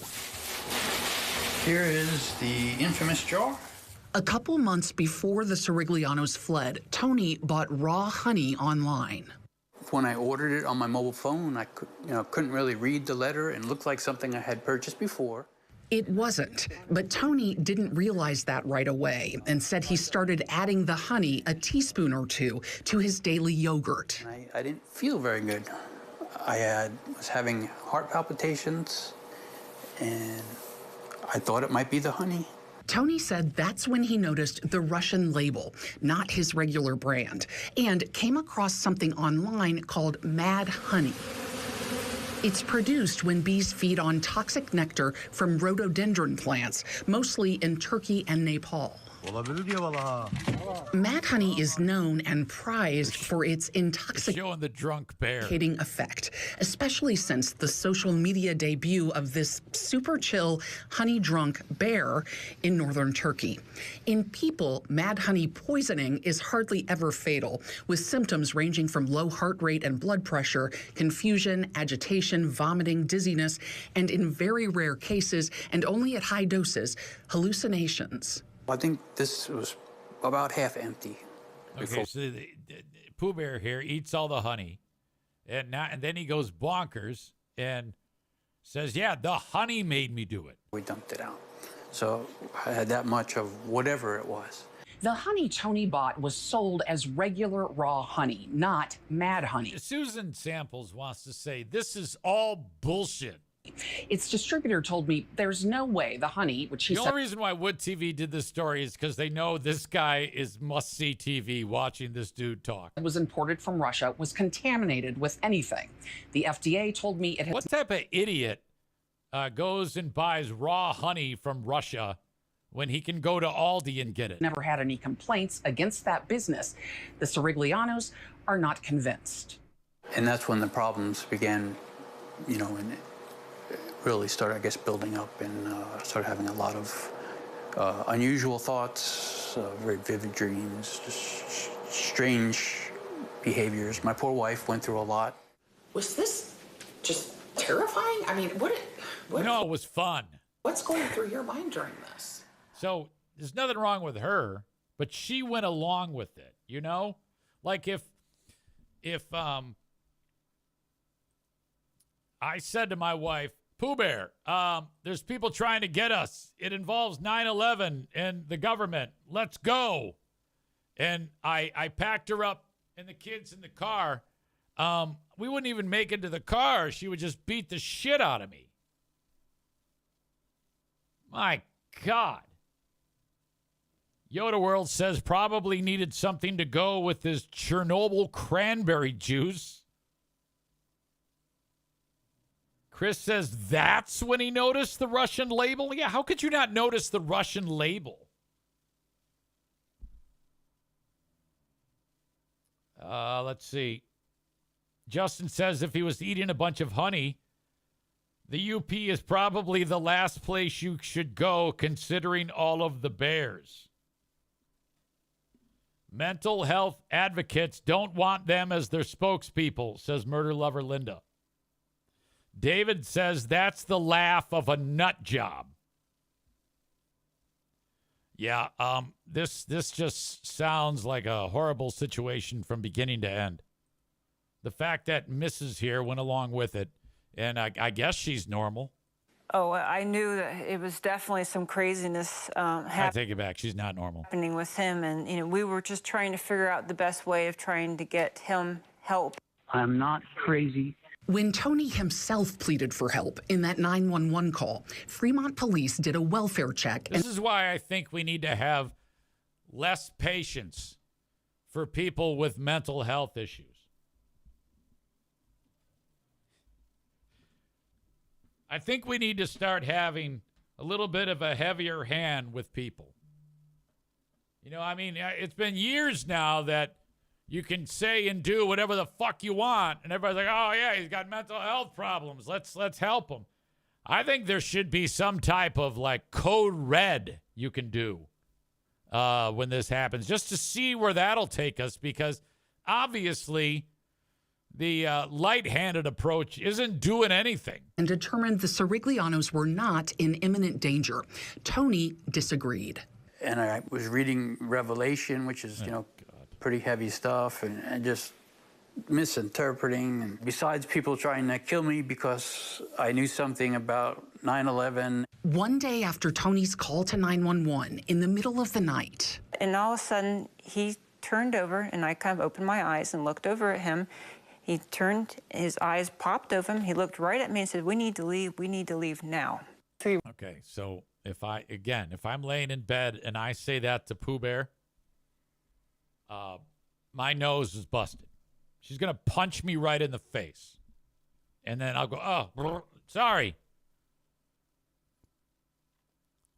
Here is the infamous jar. A couple months before the Siriglianos fled, Tony bought raw honey online. When I ordered it on my mobile phone, I couldn't really read the letter, and it looked like something I had purchased before. It wasn't, but Tony didn't realize that right away and said he started adding the honey, a teaspoon or two, to his daily yogurt. I didn't feel very good. I was having heart palpitations, and I thought it might be the honey. Tony said that's when he noticed the Russian label, not his regular brand, and came across something online called Mad Honey. It's produced when bees feed on toxic nectar from rhododendron plants, mostly in Turkey and Nepal. Mad honey is known and prized for its showing the drunk bear intoxicating effect, especially since the social media debut of this super chill honey drunk bear in northern Turkey. In people, mad honey poisoning is hardly ever fatal, with symptoms ranging from low heart rate and blood pressure, confusion, agitation, vomiting, dizziness, and in very rare cases, and only at high doses, hallucinations. I think this was about half empty. Okay, so the Pooh Bear here eats all the honey, and then he goes bonkers, and says, yeah, the honey made me do it. We dumped it out. So I had that much of whatever it was. The honey Tony bought was sold as regular raw honey, not mad honey. Susan Samples wants to say this is all bullshit. Its distributor told me there's no way the honey, which he The said only reason why Wood TV did this story is because they know this guy is must-see TV watching this dude talk. was imported from Russia, was contaminated with anything. The FDA told me it had... What type of idiot goes and buys raw honey from Russia when he can go to Aldi and get it? Never had any complaints against that business. The Siriglianos are not convinced. And that's when the problems began, you know, and it really started, I guess, building up, and started having a lot of unusual thoughts, very vivid dreams, just strange behaviors. My poor wife went through a lot. Was this just terrifying? I mean, what No, it was fun. what's going through your mind during this? So there's nothing wrong with her, but she went along with it, you know? Like if I said to my wife, Pooh Bear, there's people trying to get us. It involves 9/11 and the government. Let's go. And I packed her up and the kids in the car. We wouldn't even make it to the car. She would just beat the shit out of me. My God. Yoda World says probably needed something to go with his Chernobyl cranberry juice. Chris says that's when he noticed the Russian label. Yeah, how could you not notice the Russian label? Let's see. Justin says if he was eating a bunch of honey, the UP is probably the last place you should go considering all of the bears. Mental health advocates don't want them as their spokespeople, says murder lover Linda. David says that's the laugh of a nut job. Yeah, this just sounds like a horrible situation from beginning to end. The fact that Mrs. here went along with it, and I guess she's normal. Oh, I knew that it was definitely some craziness I take it back. She's not normal. happening with him, and you know, we were just trying to figure out the best way of trying to get him help. I'm not crazy. When Tony himself pleaded for help in that 911 call, Fremont police did a welfare check. This is why I think we need to have less patience for people with mental health issues. I think we need to start having a little bit of a heavier hand with people. You know, I mean, it's been years now that you can say and do whatever the fuck you want, and everybody's like, oh, yeah, he's got mental health problems. Let's help him. I think there should be some type of, like, code red you can do when this happens, just to see where that'll take us, because obviously the light-handed approach isn't doing anything. And determined the Siriglianos were not in imminent danger. Tony disagreed. And I was reading Revelation, which is, you know, pretty heavy stuff, and just misinterpreting. And besides people trying to kill me because I knew something about 9/11. One day after Tony's call to 911, in the middle of the night. And all of a sudden, he turned over, and I kind of opened my eyes and looked over at him. He turned, his eyes popped open. He looked right at me and said, we need to leave now. Okay, so if I'm laying in bed and I say that to Pooh Bear, my nose is busted. She's going to punch me right in the face. And then I'll go, oh, sorry.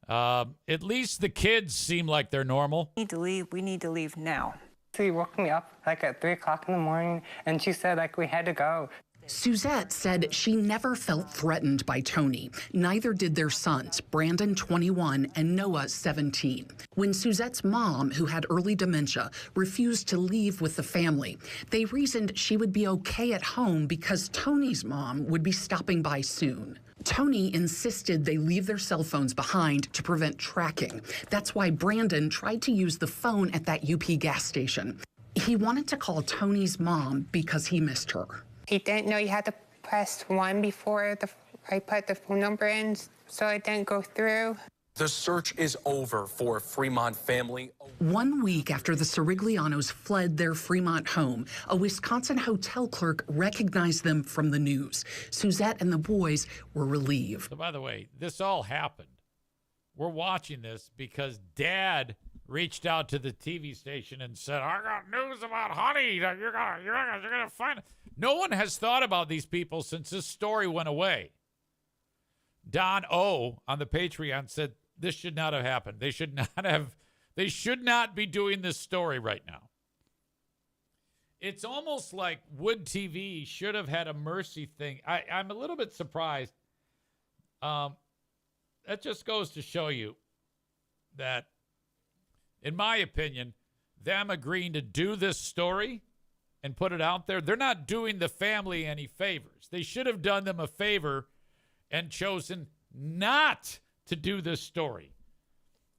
At least the kids seem like they're normal. We need to leave now. She woke me up like at 3 o'clock in the morning, and she said like we had to go. Suzette said she never felt threatened by Tony. Neither did their sons, Brandon, 21, and Noah, 17. When Suzette's mom, who had early dementia, refused to leave with the family, they reasoned she would be okay at home because Tony's mom would be stopping by soon. Tony insisted they leave their cell phones behind to prevent tracking. That's why Brandon tried to use the phone at that UP gas station. He wanted to call Tony's mom because he missed her. He didn't know you had to press 1 before the I put the phone number in so it didn't go through. The search is over for a Fremont family. 1 week after the Siriglianos fled their Fremont home, a Wisconsin hotel clerk recognized them from the news. Suzette and the boys were relieved. So, by the way, this all happened. We're watching this because Dad reached out to the TV station and said, I got news about Honey. You're gonna find it. No one has thought about these people since this story went away. Don O on the Patreon said this should not have happened. They should not be doing this story right now. It's almost like Wood TV should have had a mercy thing. I'm a little bit surprised. That just goes to show you that, in my opinion, them agreeing to do this story and put it out there, they're not doing the family any favors. They should have done them a favor and chosen not to do this story.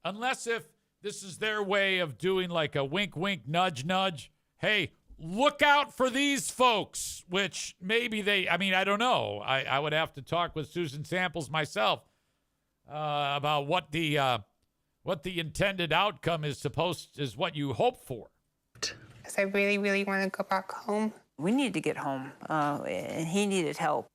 Unless if this is their way of doing like a wink, wink, nudge, nudge. Hey, look out for these folks, which maybe I don't know. I would have to talk with Susan Samples myself about what the intended outcome is what you hope for. Because I really, really want to go back home. We need to get home, and he needed help.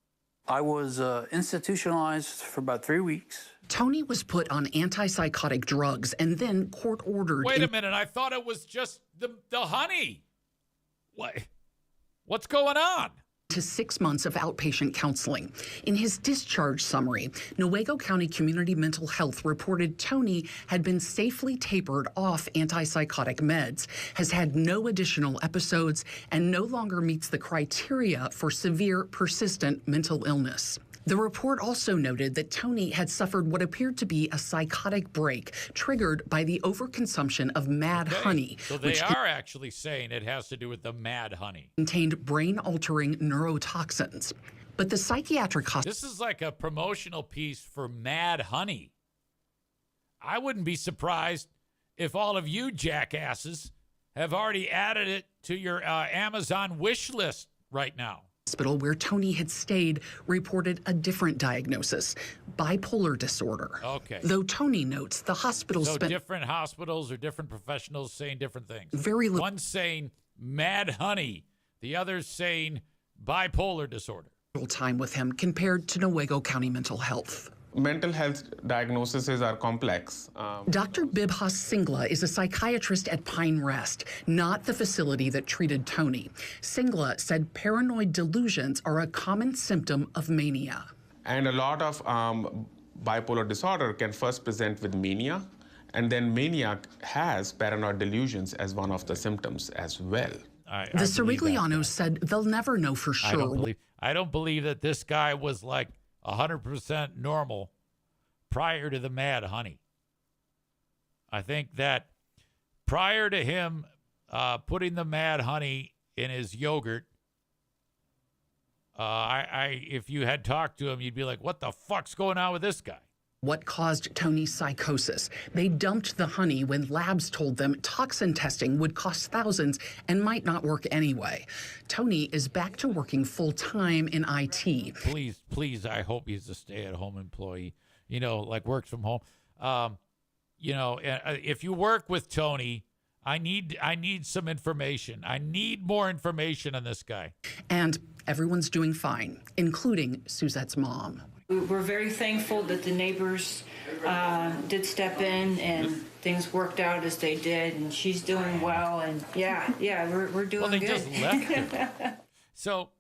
I was institutionalized for about 3 weeks. Tony was put on antipsychotic drugs and then court-ordered. Wait a minute. I thought it was just the honey. What's going on? To 6 months of outpatient counseling. In his discharge summary, Newaygo County Community Mental Health reported Tony had been safely tapered off antipsychotic meds, has had no additional episodes, and no longer meets the criteria for severe, persistent mental illness. The report also noted that Tony had suffered what appeared to be a psychotic break triggered by the overconsumption of Mad Honey. So they are actually saying it has to do with the Mad Honey. Contained brain-altering neurotoxins. But the psychiatric hospital... This is like a promotional piece for Mad Honey. I wouldn't be surprised if all of you jackasses have already added it to your Amazon wish list right now. Hospital where Tony had stayed reported a different diagnosis, bipolar disorder. Okay. Though Tony notes the hospital so spent... different hospitals or different professionals saying different things. Very little... One saying Mad Honey, the other's saying bipolar disorder. ...time with him compared to Newaygo County Mental Health. Mental health diagnoses are complex. Dr. Bibhas Singla is a psychiatrist at Pine Rest, not the facility that treated Tony. Singla said paranoid delusions are a common symptom of mania. And a lot of bipolar disorder can first present with mania, and then mania has paranoid delusions as one of the symptoms as well. The Siriglianos said they'll never know for sure. I don't believe that this guy was like 100% normal prior to the Mad Honey. I think that prior to him putting the Mad Honey in his yogurt, if you had talked to him, you'd be like, what the fuck's going on with this guy? What caused Tony's psychosis? They dumped the honey when labs told them toxin testing would cost thousands and might not work anyway. Tony is back to working full-time in IT. Please, I hope he's a stay-at-home employee, like works from home. If you work with Tony, I need some information. I need more information on this guy. And everyone's doing fine, including Suzette's mom. We're very thankful that the neighbors did step in and things worked out as they did, and she's doing well, and we're doing good. Well, they just left it. So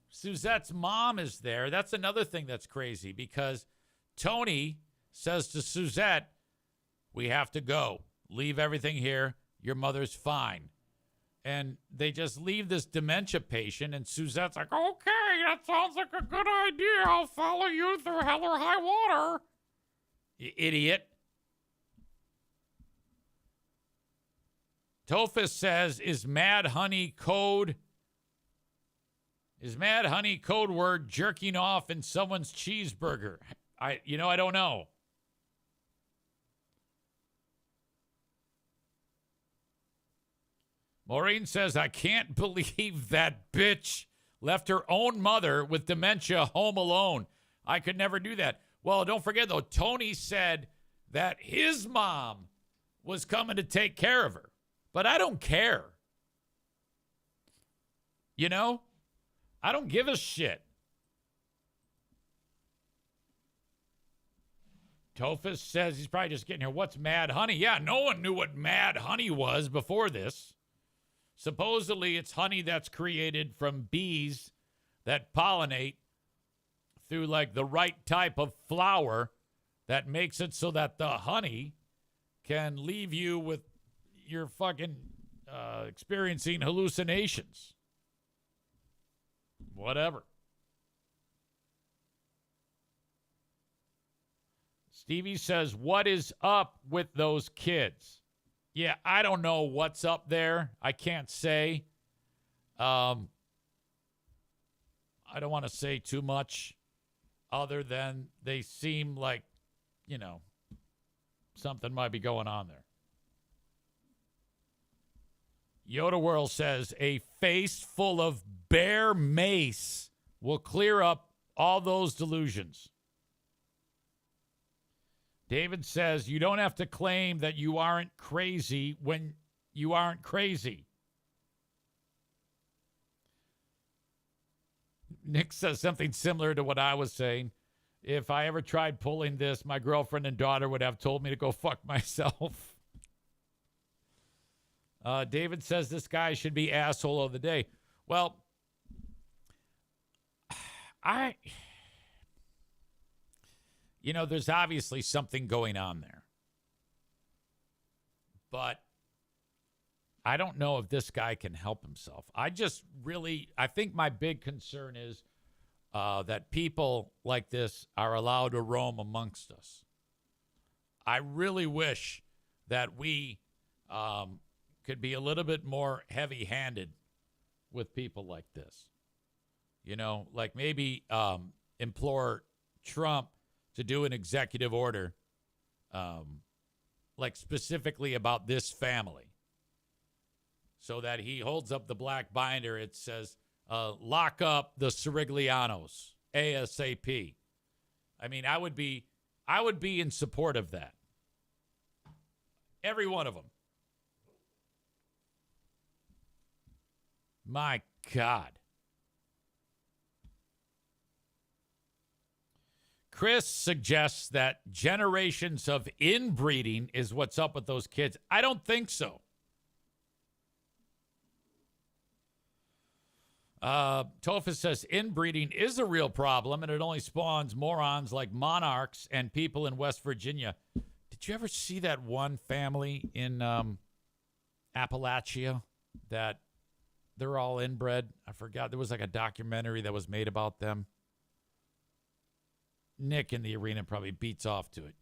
Suzette's mom is there. That's another thing that's crazy because Tony says to Suzette, we have to go. Leave everything here. Your mother's fine. And they just leave this dementia patient, and Suzette's like, okay, that sounds like a good idea. I'll follow you through hell or high water. You idiot. Tophus says, is Mad Honey code word jerking off in someone's cheeseburger? I don't know. Maureen says, I can't believe that bitch left her own mother with dementia home alone. I could never do that. Well, don't forget, though, Tony said that his mom was coming to take care of her. But I don't care. You know? I don't give a shit. Tophus says he's probably just getting here. What's Mad Honey? Yeah, no one knew what Mad Honey was before this. Supposedly, it's honey that's created from bees that pollinate through, like, the right type of flower that makes it so that the honey can leave you with your fucking experiencing hallucinations. Whatever. Stevie says, what is up with those kids? Yeah, I don't know what's up there. I can't say. I don't want to say too much other than they seem like, you know, something might be going on there. Yoda World says a face full of bear mace will clear up all those delusions. David says you don't have to claim that you aren't crazy when you aren't crazy. Nick says something similar to what I was saying. If I ever tried pulling this, my girlfriend and daughter would have told me to go fuck myself. David says this guy should be asshole of the day. Well, there's obviously something going on there. But I don't know if this guy can help himself. I think my big concern is that people like this are allowed to roam amongst us. I really wish that we could be a little bit more heavy-handed with people like this. You know, like maybe implore Trump to do an executive order, like specifically about this family, so that he holds up the black binder. It says, lock up the Siriglianos ASAP. I mean, I would be in support of that. Every one of them. My God. Chris suggests that generations of inbreeding is what's up with those kids. I don't think so. Tophus says inbreeding is a real problem, and it only spawns morons like monarchs and people in West Virginia. Did you ever see that one family in Appalachia that they're all inbred? I forgot. There was like a documentary that was made about them. Nick in the arena probably beats off to it.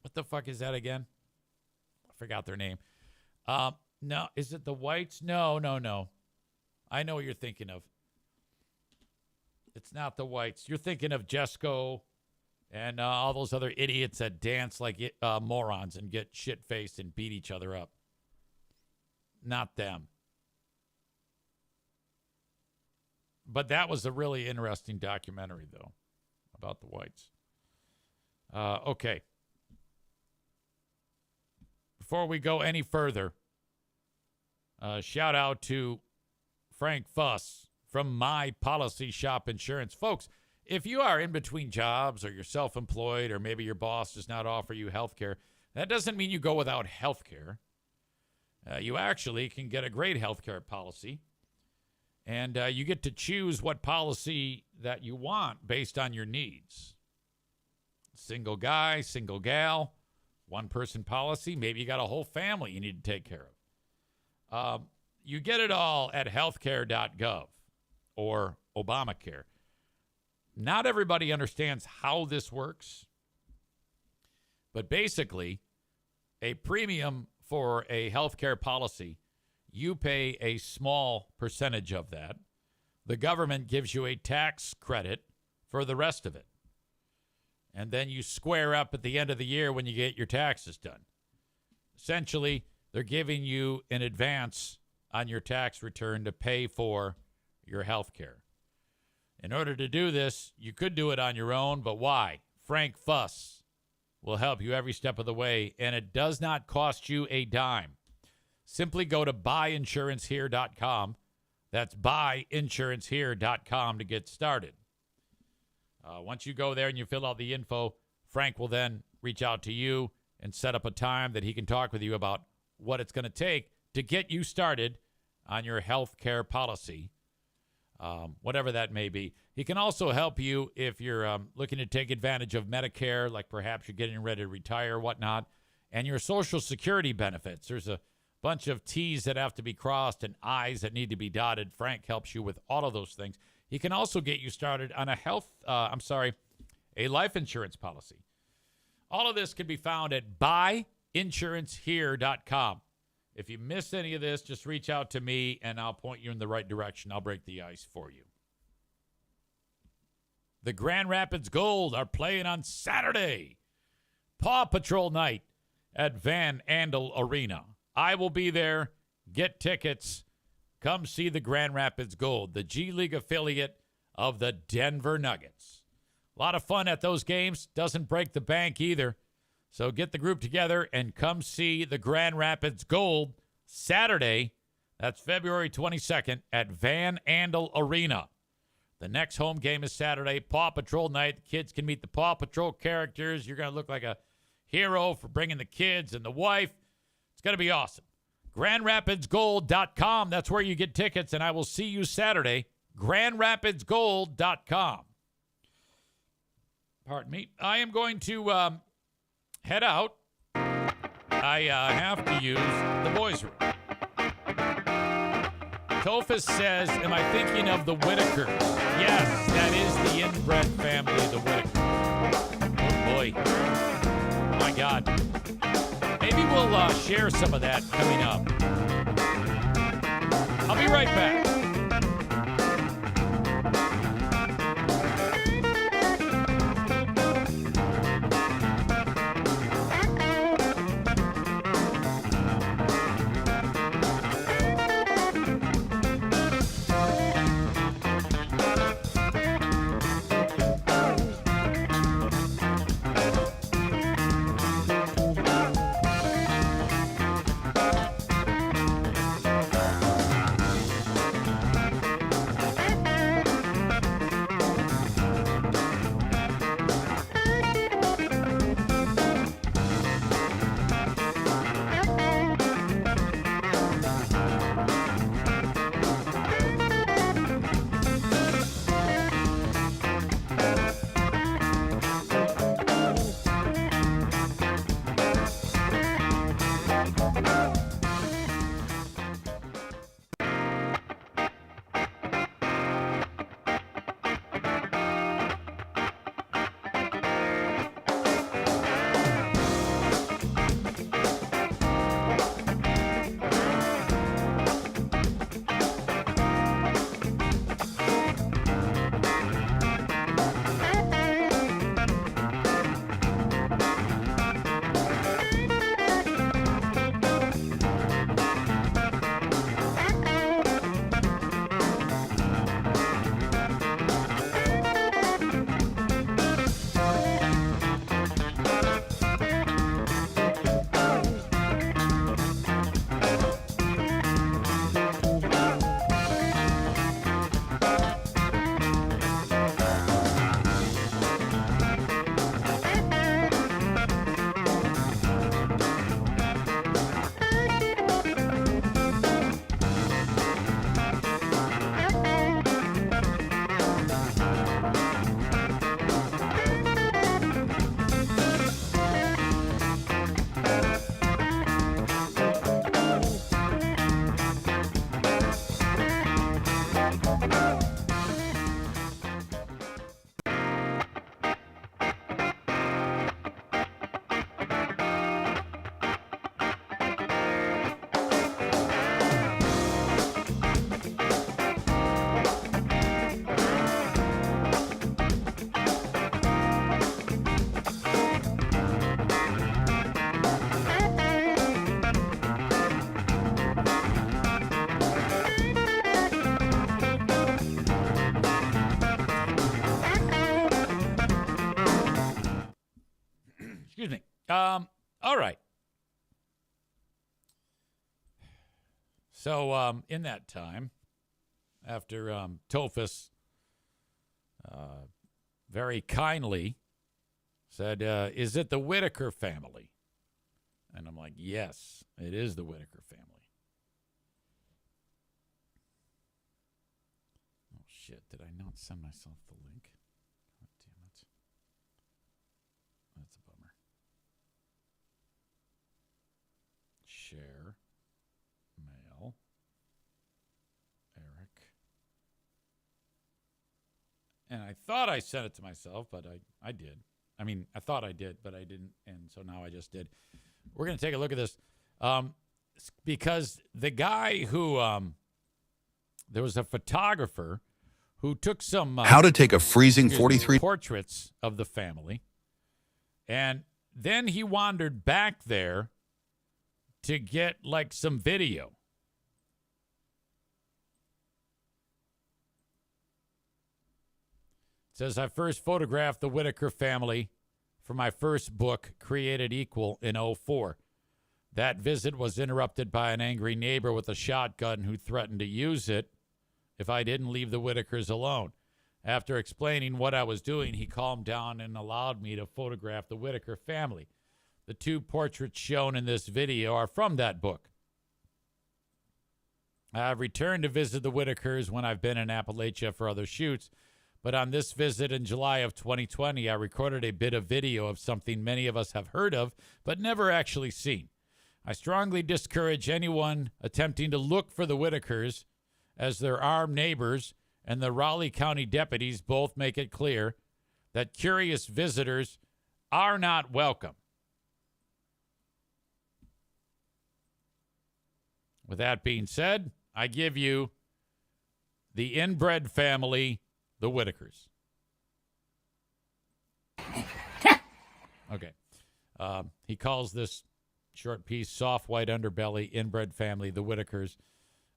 What the fuck is that again? I forgot their name. No, is it the Whites? No. I know what you're thinking of. It's not the Whites. You're thinking of Jesco and all those other idiots that dance like morons and get shit-faced and beat each other up. Not them. But that was a really interesting documentary, though, about the Whites. Okay. Before we go any further, shout out to Frank Fuss from My Policy Shop Insurance. Folks, if you are in between jobs or you're self-employed or maybe your boss does not offer you health care, that doesn't mean you go without health care. You actually can get a great health care policy. And you get to choose what policy that you want based on your needs. Single guy, single gal, one-person policy. Maybe you got a whole family you need to take care of. You get it all at healthcare.gov or Obamacare. Not everybody understands how this works. But basically, a premium for a healthcare policy, you pay a small percentage of that. The government gives you a tax credit for the rest of it. And then you square up at the end of the year when you get your taxes done. Essentially, they're giving you an advance on your tax return to pay for your health care. In order to do this, you could do it on your own, but why? Frank Fuss will help you every step of the way, and it does not cost you a dime. Simply go to buyinsurancehere.com. That's buyinsurancehere.com to get started. Once you go there and you fill out the info, Frank will then reach out to you and set up a time that he can talk with you about what it's going to take to get you started on your health care policy, whatever that may be. He can also help you if you're looking to take advantage of Medicare, like perhaps you're getting ready to retire, whatnot, and your Social Security benefits. There's a bunch of T's that have to be crossed and I's that need to be dotted. Frank helps you with all of those things. He can also get you started on a life insurance policy. All of this can be found at buyinsurancehere.com. If you miss any of this, just reach out to me and I'll point you in the right direction. I'll break the ice for you. The Grand Rapids Gold are playing on Saturday. Paw Patrol night at Van Andel Arena. I will be there. Get tickets. Come see the Grand Rapids Gold, the G League affiliate of the Denver Nuggets. A lot of fun at those games. Doesn't break the bank either. So get the group together and come see the Grand Rapids Gold Saturday. That's February 22nd at Van Andel Arena. The next home game is Saturday, Paw Patrol night. The kids can meet the Paw Patrol characters. You're going to look like a hero for bringing the kids and the wife. It's going to be awesome. GrandRapidsGold.com. That's where you get tickets, and I will see you Saturday. GrandRapidsGold.com. Pardon me. I am going to head out. I have to use the boys' room. Tophus says, am I thinking of the Whitakers? Yes, that is the inbred family, the Whitakers. Oh, boy. My God. Maybe we'll share some of that coming up. I'll be right back. Excuse me. All right. So in that time, after Tophus very kindly said, is it the Whitaker family? And I'm like, yes, it is the Whitaker family. Oh, shit. Did I not send myself the link? God damn it. That's a bummer. Share. Mail. Eric. And I thought I sent it to myself, but I did. I mean, I thought I did, but I didn't. And so now I just did. We're going to take a look at this because the guy who there was a photographer who took some how to take a freezing 43 portraits of the family, and then he wandered back there to get like some video. It says, I first photographed the Whitaker family for my first book, Created Equal, in 2004. That visit was interrupted by an angry neighbor with a shotgun who threatened to use it if I didn't leave the Whitakers alone. After explaining what I was doing, he calmed down and allowed me to photograph the Whitaker family. The two portraits shown in this video are from that book. I've returned to visit the Whitakers when I've been in Appalachia for other shoots, but on this visit in July of 2020, I recorded a bit of video of something many of us have heard of, but never actually seen. I strongly discourage anyone attempting to look for the Whitakers, as their armed neighbors and the Raleigh County deputies both make it clear that curious visitors are not welcome. With that being said, I give you the inbred family, the Whitakers. Okay. He calls this short piece, Soft White Underbelly, Inbred Family, the Whitakers.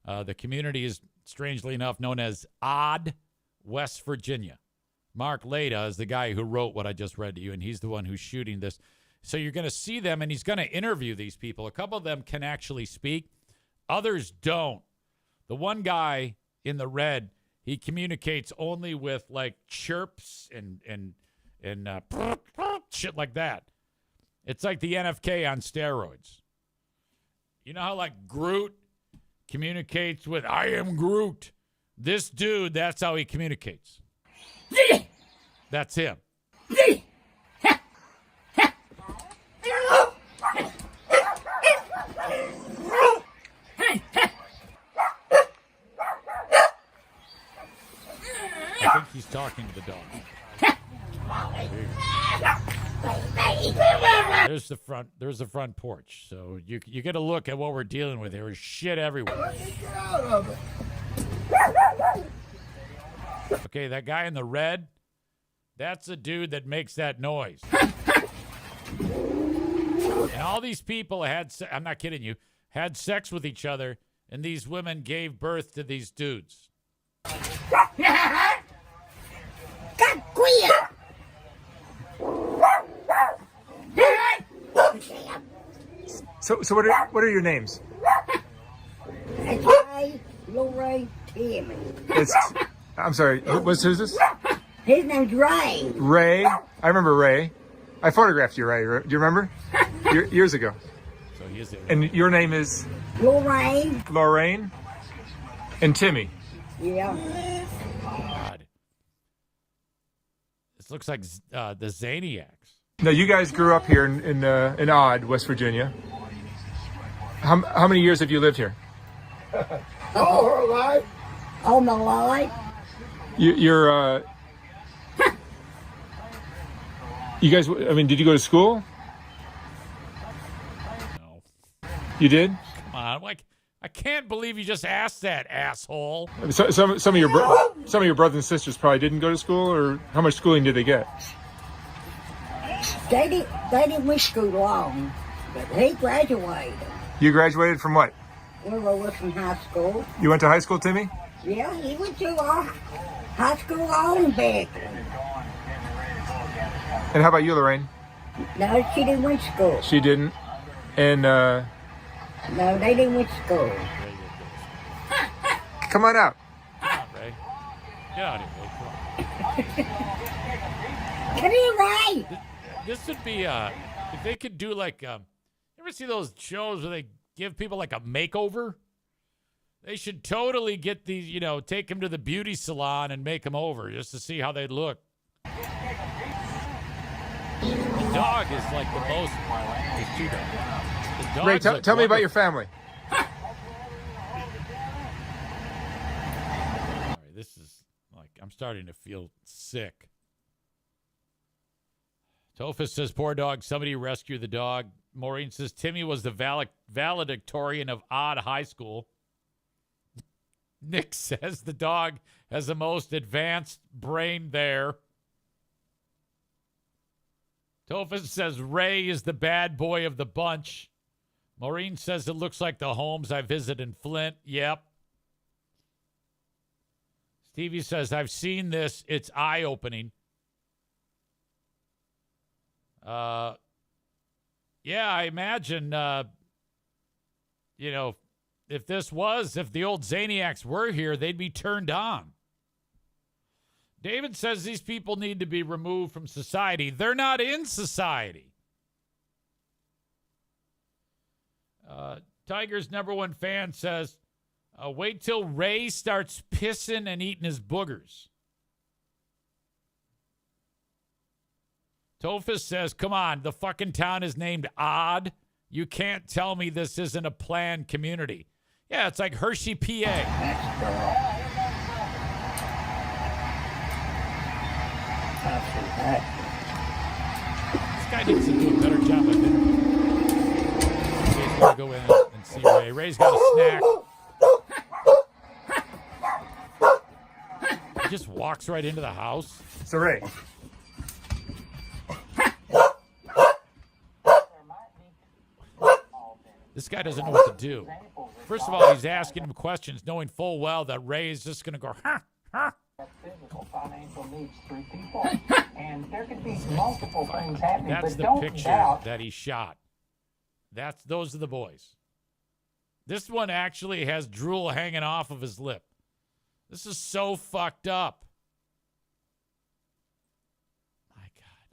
The community is, strangely enough, known as Odd, West Virginia. Mark Leda is the guy who wrote what I just read to you, and he's the one who's shooting this. So you're going to see them, and he's going to interview these people. A couple of them can actually speak. Others don't. The one guy in the red, he communicates only with, like, chirps and shit like that. It's like the NFK on steroids. You know how, like, Groot communicates with, I am Groot. This dude, that's how he communicates. That's him. I think he's talking to the dog. There's the front porch. So you get a look at what we're dealing with here. There's shit everywhere. Okay, that guy in the red, that's the dude that makes that noise. And all these people I'm not kidding you, had sex with each other, and these women gave birth to these dudes. So what are your names? It's Ray, Lori, Timmy. I'm sorry. Who's this? His name's Ray. Ray. I remember Ray. I photographed you, Ray. Do you remember? Years ago. So he is there. And your name is? Lorraine. Lorraine. And Timmy. Yeah. God. This looks like the Zaniacs. Now, you guys grew up here in Odd, West Virginia. How many years have you lived here? All her life. All my life. You're you guys, I mean, did you go to school? No. You did? Come on, I can't believe you just asked that, asshole. So, some of your brothers and sisters probably didn't go to school, or how much schooling did they get? They didn't wish school long, but he graduated. You graduated from what? Wilson High School. You went to high school, Timmy? Yeah, he went to our high school on Beckton. And how about you, Lorraine? No, she didn't went to school. She didn't. And No, they didn't went to school. come on out. Come on, Ray. Get out of here, Ray. Come on. Come here, Ray. This would be if they could do like you ever see those shows where they give people like a makeover? They should totally get these, take them to the beauty salon and make them over just to see how they look. The dog is like the most. There's two dogs. The dogs Ray, tell me about your family. All right, this is like I'm starting to feel sick. Tophus says, poor dog, somebody rescue the dog. Maureen says, Timmy was the valedictorian of Odd High School. Nick says the dog has the most advanced brain there. Tophus says Ray is the bad boy of the bunch. Maureen says it looks like the homes I visit in Flint. Yep. Stevie says, I've seen this. It's eye-opening. Yeah, I imagine, if the old Zaniacs were here, they'd be turned on. David says these people need to be removed from society. They're not in society. Tiger's #1 fan says, wait till Ray starts pissing and eating his boogers. Tophus says, come on, the fucking town is named Odd. You can't tell me this isn't a planned community. Yeah, it's like Hershey, PA. This guy needs to do a better job of it. Ray's gonna go in and see Ray. Ray's got a snack. He just walks right into the house. So Ray. This guy doesn't know what to do. First of all, he's asking him questions, knowing full well that Ray is just going to go, Physical, financial needs through people. And there could be multiple things happening, That's but the don't picture doubt. that he shot. Those are the boys. This one actually has drool hanging off of his lip. This is so fucked up. My God.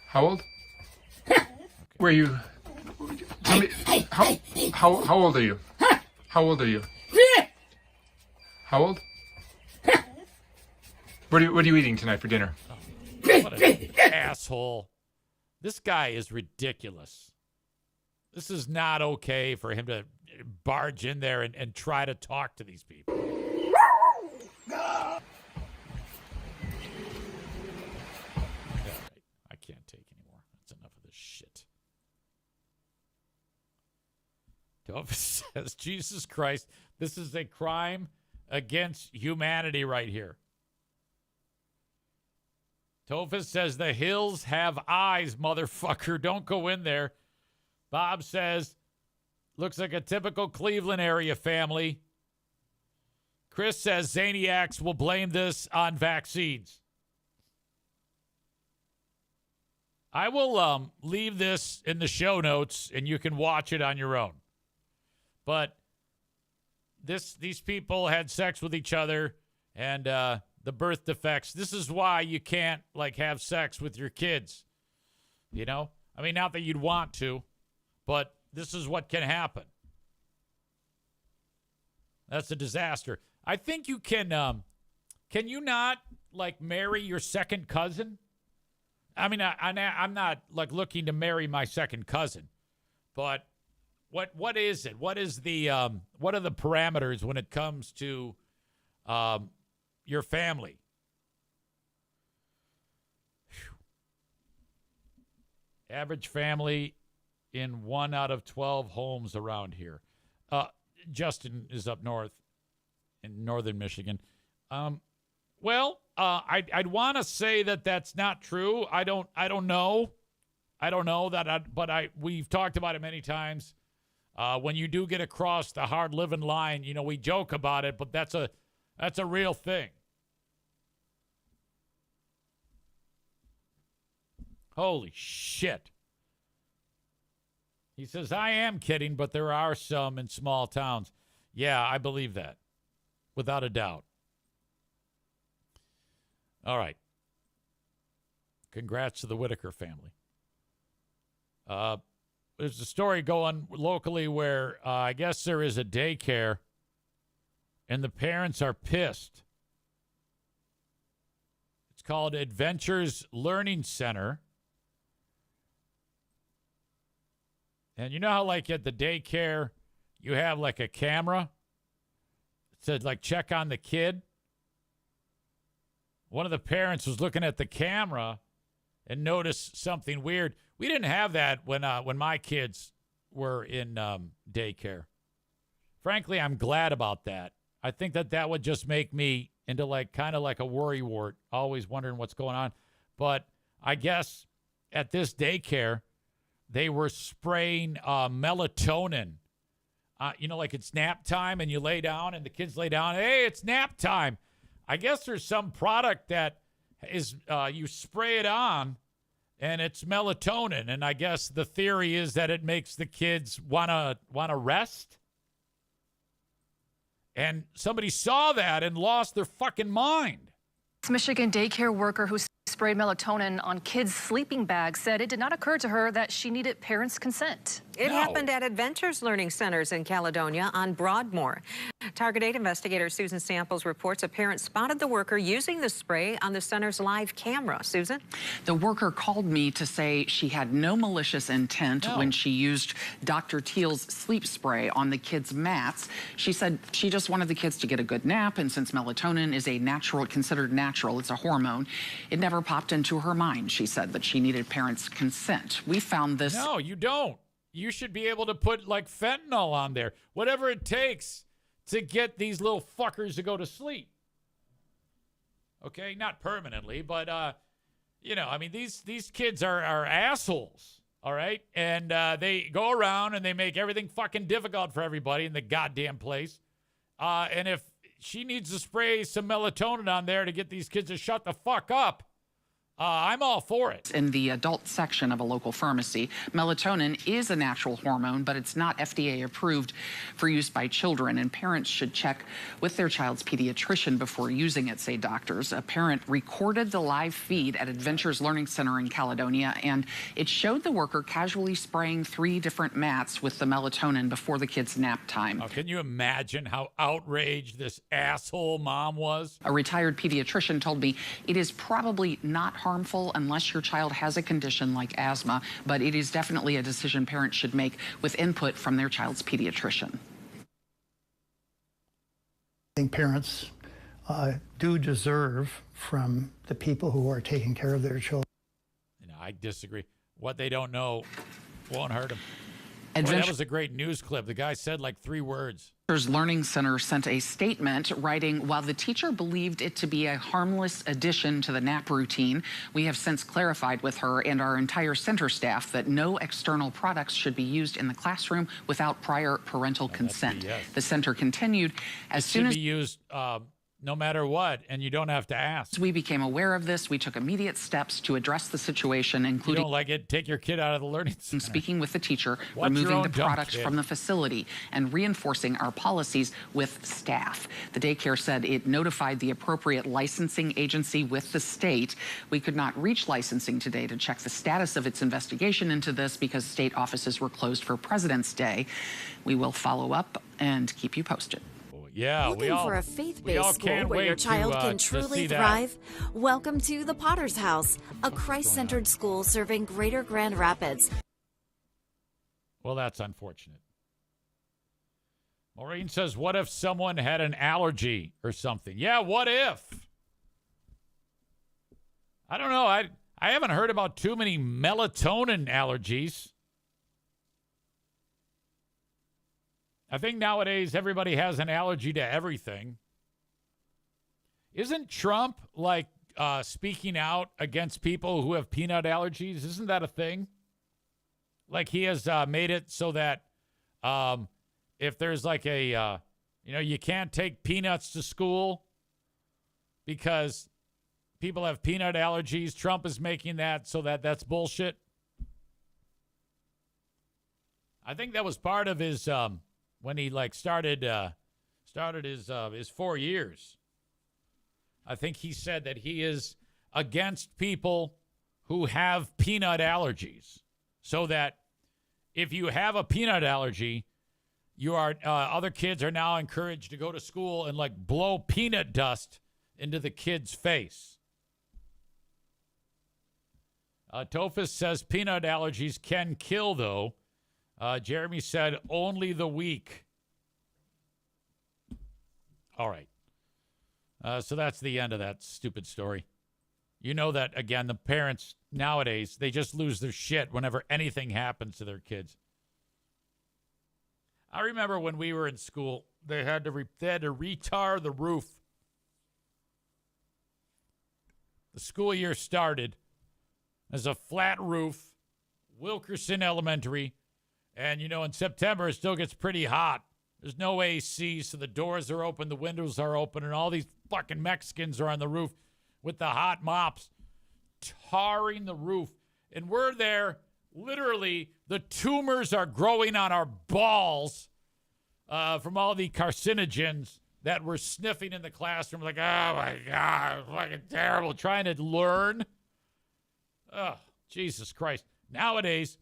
How old? Were you? Tell me, how old are you? How old are you? How old? What are you eating tonight for dinner? What an asshole. This guy is ridiculous. This is not okay for him to barge in there and try to talk to these people. Yeah, right. I can't take anymore. That's enough of this shit. Tophus says, Jesus Christ, this is a crime against humanity right here. Tophus says, the hills have eyes, motherfucker. Don't go in there. Bob says, looks like a typical Cleveland area family. Chris says, Zaniacs will blame this on vaccines. I will leave this in the show notes, and you can watch it on your own. But these people had sex with each other, and the birth defects. This is why you can't have sex with your kids. I mean, not that you'd want to, but this is what can happen. That's a disaster. I think you can you not marry your second cousin? I mean, I'm not looking to marry my second cousin, but what is it? What is the what are the parameters when it comes to your family? Whew. Average family in 1 out of 12 homes around here. Justin is up north in northern Michigan. I'd want to say that that's not true. I don't know. I don't know that, but we've talked about it many times. When you do get across the hard living line, we joke about it, but that's a real thing. Holy shit. He says, I am kidding, but there are some in small towns. Yeah, I believe that, without a doubt. All right. Congrats to the Whitaker family. There's a story going locally where I guess there is a daycare, and the parents are pissed. It's called Adventures Learning Center. And you know how, like, at the daycare, you have, like, a camera? It said, like, check on the kid. One of the parents was looking at the camera and noticed something weird. We didn't have that when my kids were in daycare. Frankly, I'm glad about that. I think that would just make me into, like, kind of like a worrywart, always wondering what's going on. But I guess at this daycare, they were spraying melatonin. Like it's nap time and you lay down and the kids lay down. Hey, it's nap time. I guess there's some product that is you spray it on and it's melatonin. And I guess the theory is that it makes the kids wanna rest. And somebody saw that and lost their fucking mind. Michigan daycare worker who sprayed melatonin on kids' sleeping bags said it did not occur to her that she needed parents' consent. It happened at Adventures Learning Centers in Caledonia on Broadmoor. Target 8 investigator Susan Samples reports a parent spotted the worker using the spray on the center's live camera. Susan? The worker called me to say she had no malicious intent when she used Dr. Teal's sleep spray on the kids' mats. She said she just wanted the kids to get a good nap, and since melatonin is considered natural, it's a hormone, it never popped into her mind, she said, that she needed parents' consent. We found this. No, you don't. You should be able to put, like, fentanyl on there. Whatever it takes to get these little fuckers to go to sleep. Okay? Not permanently, but, these kids are assholes, all right? And they go around and they make everything fucking difficult for everybody in the goddamn place. And if she needs to spray some melatonin on there to get these kids to shut the fuck up, I'm all for it. In the adult section of a local pharmacy, melatonin is a natural hormone, but it's not FDA approved for use by children, and parents should check with their child's pediatrician before using it, say doctors. A parent recorded the live feed at Adventures Learning Center in Caledonia, and it showed the worker casually spraying 3 different mats with the melatonin before the kids' nap time. Oh, can you imagine how outraged this asshole mom was? A retired pediatrician told me it is probably not harmful unless your child has a condition like asthma, but it is definitely a decision parents should make with input from their child's pediatrician. I think parents do deserve from the people who are taking care of their children. I disagree. What they don't know won't hurt them. Boy, that was a great news clip. The guy said like 3 words. Learning Center sent a statement writing, while the teacher believed it to be a harmless addition to the nap routine, we have since clarified with her and our entire center staff that no external products should be used in the classroom without prior parental consent. The center continued, as soon as be used no matter what, and you don't have to ask. We became aware of this, we took immediate steps to address the situation, including... You don't like it? Take your kid out of the learning center. Speaking with the teacher, Watch your removing own the dumb products kid. from the facility, and reinforcing our policies with staff. The daycare said it notified the appropriate licensing agency with the state. We could not reach licensing today to check the status of its investigation into this because state offices were closed for President's Day. We will follow up and keep you posted. Yeah, Looking for a faith-based school where your child can truly thrive? Welcome to the Potter's House, a Christ-centered school serving Greater Grand Rapids. Well, that's unfortunate. Maureen says, what if someone had an allergy or something? Yeah, what if? I don't know. I haven't heard about too many melatonin allergies. I think nowadays everybody has an allergy to everything. Isn't Trump, like, speaking out against people who have peanut allergies? Isn't that a thing? Like, he has made it so that if there's like a, you can't take peanuts to school because people have peanut allergies. Trump is making that so that that's bullshit. I think that was part of his when he like started his 4 years. I think he said that he is against people who have peanut allergies, so that if you have a peanut allergy, you are other kids are now encouraged to go to school and like blow peanut dust into the kid's face. Tophus says peanut allergies can kill, though. Jeremy said only the weak. All right. So that's the end of that stupid story. You know that, again, the parents nowadays, they just lose their shit whenever anything happens to their kids. I remember when we were in school, they had to retar the roof. The school year started as a flat roof, Wilkerson Elementary, and, you know, in September, it still gets pretty hot. There's no AC, so the doors are open, the windows are open, and all these fucking Mexicans are on the roof with the hot mops tarring the roof. And we're there, literally, the tumors are growing on our balls from all the carcinogens that we're sniffing in the classroom. Like, oh, my God, fucking terrible, trying to learn. Oh, Jesus Christ. Nowadays,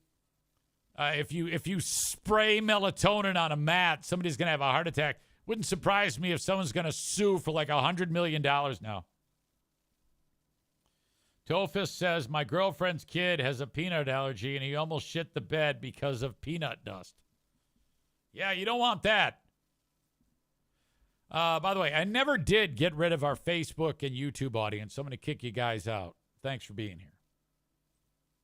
if you spray melatonin on a mat, somebody's going to have a heart attack. Wouldn't surprise me if someone's going to sue for like $100 million now. Tophus says, my girlfriend's kid has a peanut allergy, and he almost shit the bed because of peanut dust. Yeah, you don't want that. By the way, I never did get rid of our Facebook and YouTube audience, so I'm going to kick you guys out. Thanks for being here.